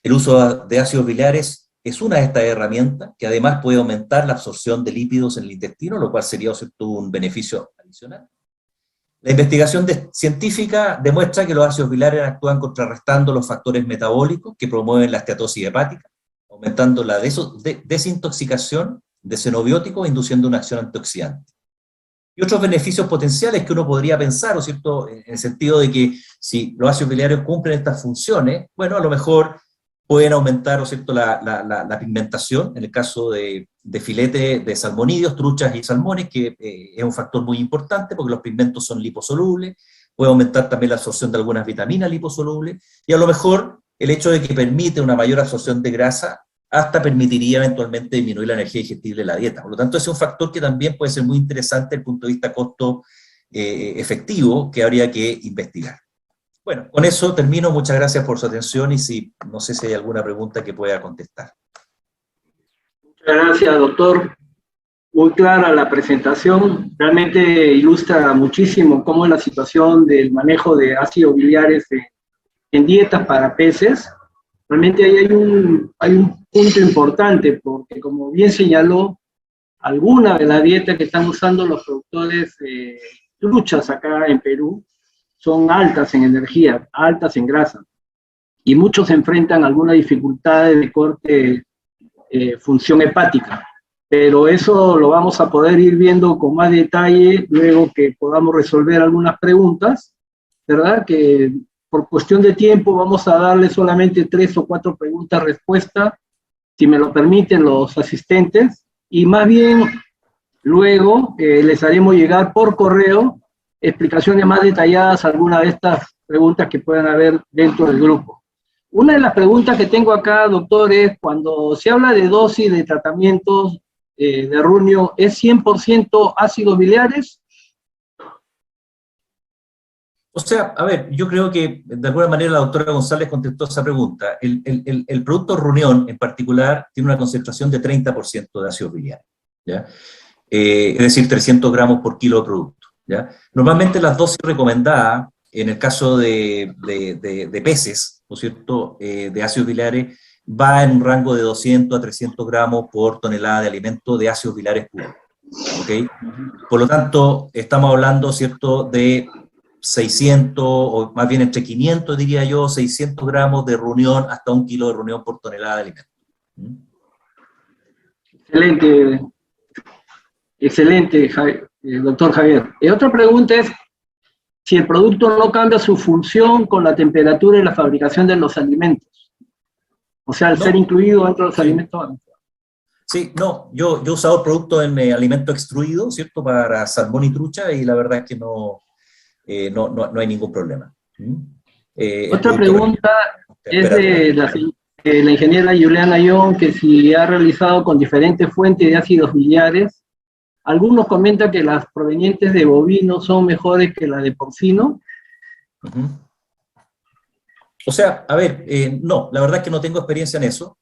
El uso de ácidos biliares es una de estas herramientas, que además puede aumentar la absorción de lípidos en el intestino, lo cual sería, ¿cierto?, un beneficio adicional. La investigación científica demuestra que los ácidos biliares actúan contrarrestando los factores metabólicos que promueven la esteatosis hepática, aumentando la desintoxicación de xenobióticos, induciendo una acción antioxidante. Y otros beneficios potenciales que uno podría pensar, ¿no es cierto?, en el sentido de que si los ácidos biliares cumplen estas funciones, bueno, a lo mejor pueden aumentar, ¿no es cierto?, la pigmentación, en el caso de filetes de salmonídeos, truchas y salmones, que es un factor muy importante porque los pigmentos son liposolubles, puede aumentar también la absorción de algunas vitaminas liposolubles, y a lo mejor el hecho de que permite una mayor absorción de grasa hasta permitiría eventualmente disminuir la energía digestible de la dieta. Por lo tanto, ese es un factor que también puede ser muy interesante desde el punto de vista costo efectivo, que habría que investigar. Bueno, con eso termino. Muchas gracias por su atención y no sé si hay alguna pregunta que pueda contestar. Muchas gracias, doctor. Muy clara la presentación. Realmente ilustra muchísimo cómo es la situación del manejo de ácidos biliares en dietas para peces. Realmente ahí hay un punto importante, porque como bien señaló, algunas de las dietas que están usando los productores truchas acá en Perú son altas en energía, altas en grasa, y muchos enfrentan algunas dificultades de corte función hepática, pero eso lo vamos a poder ir viendo con más detalle luego que podamos resolver algunas preguntas, ¿verdad? Que por cuestión de tiempo vamos a darle solamente 3 o 4 preguntas-respuesta, si me lo permiten los asistentes, y más bien luego les haremos llegar por correo explicaciones más detalladas a algunas de estas preguntas que puedan haber dentro del grupo. Una de las preguntas que tengo acá, doctor, es cuando se habla de dosis de tratamientos de runio, ¿es 100% ácidos biliares? O sea, a ver, yo creo que de alguna manera la doctora González contestó esa pregunta. El producto Runión en particular tiene una concentración de 30% de ácidos biliares, ¿ya? Es decir, 300 gramos por kilo de producto, ¿ya? Normalmente las dosis recomendadas, en el caso de peces, ¿no es cierto?, de ácidos biliares, va en un rango de 200 a 300 gramos por tonelada de alimento de ácidos biliares puros, ¿ok? Por lo tanto, estamos hablando, ¿cierto?, de 600, o más bien entre 500, diría yo, 600 gramos de Runión hasta 1 kilo de Runión por tonelada de alimento. Excelente, excelente, doctor Javier. Otra pregunta es, si el producto no cambia su función con la temperatura y la fabricación de los alimentos, o sea, al ser incluido dentro de los alimentos. Sí, no, yo he usado el producto en alimento extruido, ¿cierto? Para salmón y trucha, y la verdad es que no hay ningún problema. El Otra producto pregunta es temperatura. de la ingeniera Juliana Young, que si ha realizado con diferentes fuentes de ácidos biliares. Algunos comentan que las provenientes de bovino son mejores que las de porcino. Ujú. O sea, a ver, no, la verdad es que no tengo experiencia en eso.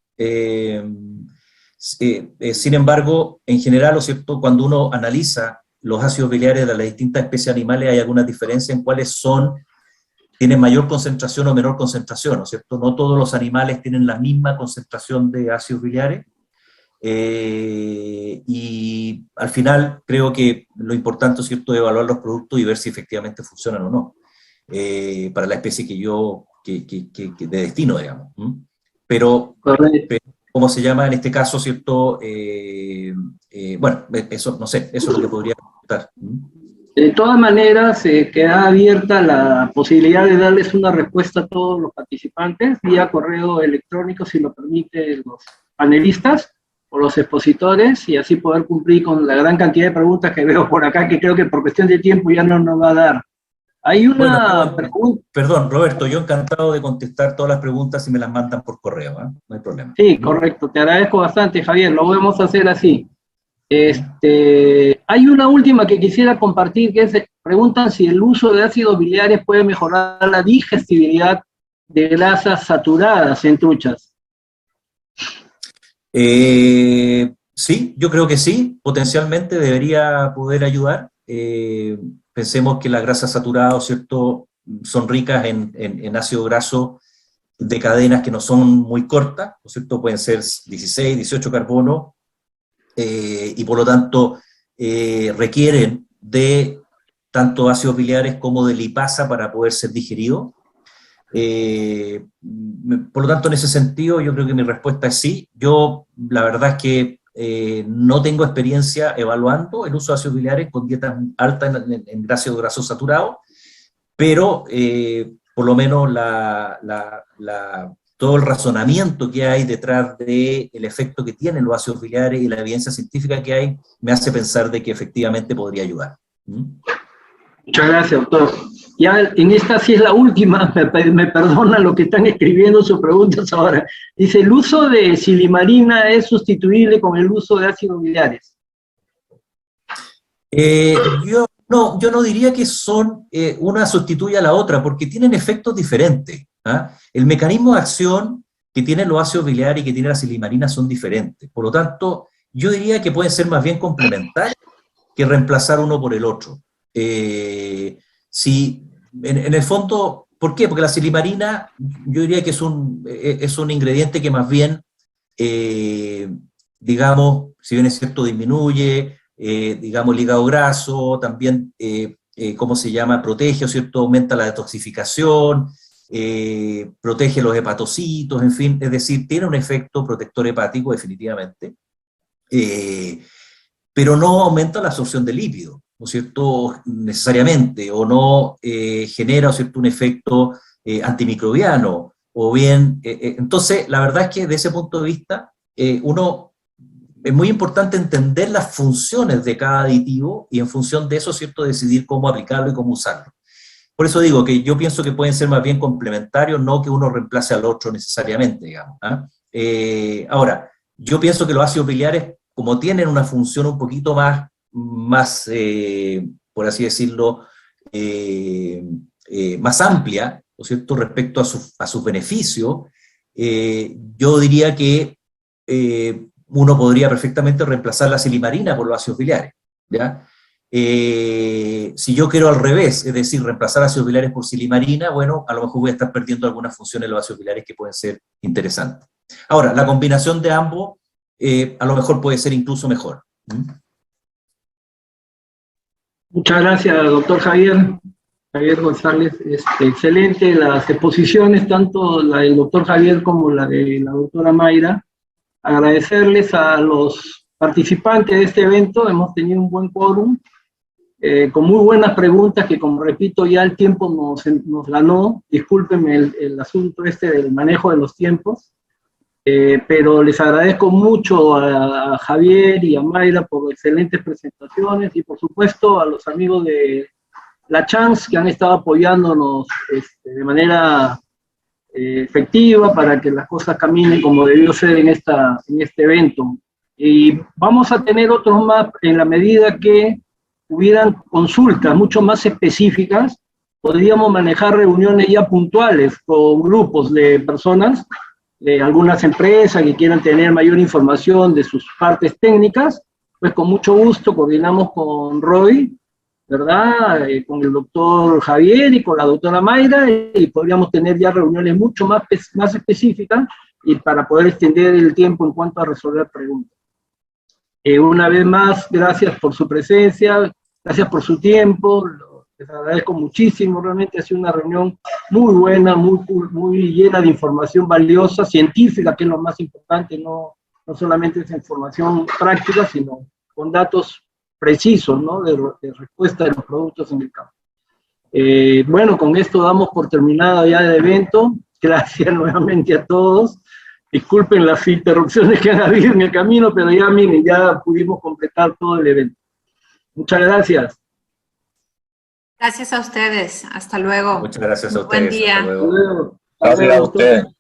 Sin embargo, en general, ¿no es cierto?, cuando uno analiza los ácidos biliares de las distintas especies animales, hay algunas diferencias en cuáles tienen mayor concentración o menor concentración, ¿no es cierto? No todos los animales tienen la misma concentración de ácidos biliares. Y al final creo que lo importante, ¿cierto?, es evaluar los productos y ver si efectivamente funcionan o no, para la especie que de destino, digamos. Pero, ¿cómo se llama en este caso, cierto? Bueno, eso, no sé, eso es lo que podría comentar. De todas maneras, queda abierta la posibilidad de darles una respuesta a todos los participantes vía correo electrónico, si lo permiten los panelistas o los expositores, y así poder cumplir con la gran cantidad de preguntas que veo por acá, que creo que por cuestión de tiempo ya no nos va a dar. Hay una pregunta. Perdón, Roberto, yo encantado de contestar todas las preguntas si me las mandan por correo, ¿eh? No hay problema. Sí, correcto, te agradezco bastante, Javier, lo vamos a hacer así. Hay una última que quisiera compartir, que es, preguntan si el uso de ácidos biliares puede mejorar la digestibilidad de grasas saturadas en truchas. Sí, yo creo que sí, potencialmente debería poder ayudar. Pensemos que las grasas saturadas, ¿cierto?, son ricas en ácido graso de cadenas que no son muy cortas, ¿no es cierto? Pueden ser 16, 18 carbonos, y por lo tanto requieren de tanto ácidos biliares como de lipasa para poder ser digeridos. Por lo tanto, en ese sentido, yo creo que mi respuesta es sí. Yo, la verdad es que no tengo experiencia evaluando el uso de ácidos biliares con dietas altas en ácido graso saturado, pero por lo menos todo el razonamiento que hay detrás del efecto que tienen los ácidos biliares y la evidencia científica que hay me hace pensar de que efectivamente podría ayudar. Muchas gracias, doctor. Ya en esta sí es la última, me perdonan los que están escribiendo sus preguntas ahora. Dice, ¿el uso de silimarina es sustituible con el uso de ácidos biliares? Yo no diría que una sustituye a la otra, porque tienen efectos diferentes. El mecanismo de acción que tienen los ácidos biliares y que tiene la silimarina son diferentes. Por lo tanto, yo diría que pueden ser más bien complementarios que reemplazar uno por el otro. Si en el fondo, ¿por qué? Porque la silimarina, yo diría que es un ingrediente que más bien, digamos, si bien es cierto, disminuye, digamos, el hígado graso, también, ¿cómo se llama?, protege, ¿cierto?, aumenta la detoxificación, protege los hepatocitos, en fin, es decir, tiene un efecto protector hepático definitivamente, pero no aumenta la absorción de lípidos, ¿no es cierto?, necesariamente, o no genera, ¿no es cierto?, un efecto antimicrobiano, o bien, entonces, la verdad es que desde ese punto de vista, es muy importante entender las funciones de cada aditivo y en función de eso, ¿cierto?, decidir cómo aplicarlo y cómo usarlo. Por eso digo que yo pienso que pueden ser más bien complementarios, no que uno reemplace al otro necesariamente, digamos. Ahora, yo pienso que los ácidos biliares, como tienen una función un poquito más por así decirlo, más amplia, ¿no es cierto?, respecto a sus beneficios, yo diría que uno podría perfectamente reemplazar la silimarina por los ácidos biliares, ¿ya? Si yo quiero al revés, es decir, reemplazar ácidos biliares por silimarina, bueno, a lo mejor voy a estar perdiendo algunas funciones de los ácidos biliares que pueden ser interesantes. Ahora, la combinación de ambos a lo mejor puede ser incluso mejor. Muchas gracias, doctor Javier González. Excelente las exposiciones, tanto la del doctor Javier como la de la doctora Mayra. Agradecerles a los participantes de este evento, hemos tenido un buen quórum, con muy buenas preguntas que, como repito, ya el tiempo nos ganó. Discúlpenme el asunto del manejo de los tiempos. pero les agradezco mucho a Javier y a Mayra por excelentes presentaciones y por supuesto a los amigos de la Chance que han estado apoyándonos de manera efectiva para que las cosas caminen como debió ser en este evento. Y vamos a tener otros más en la medida que hubieran consultas mucho más específicas, podríamos manejar reuniones ya puntuales con grupos de personas, de algunas empresas que quieran tener mayor información de sus partes técnicas, pues con mucho gusto coordinamos con Roy, ¿verdad? Con el doctor Javier y con la doctora Mayra, y podríamos tener ya reuniones mucho más específicas y para poder extender el tiempo en cuanto a resolver preguntas. Una vez más, gracias por su presencia, gracias por su tiempo, les agradezco muchísimo, realmente ha sido una reunión muy buena, muy llena de información valiosa, científica, que es lo más importante, no solamente esa información práctica, sino con datos precisos, ¿no? de respuesta de los productos en el campo. Bueno, con esto damos por terminado ya el evento, gracias nuevamente a todos, disculpen las interrupciones que han habido en el camino, pero ya miren, ya pudimos completar todo el evento. Muchas gracias. Gracias a ustedes. Hasta luego. Muchas gracias a Buen ustedes. día. Hasta luego. Hasta luego. Gracias a ustedes.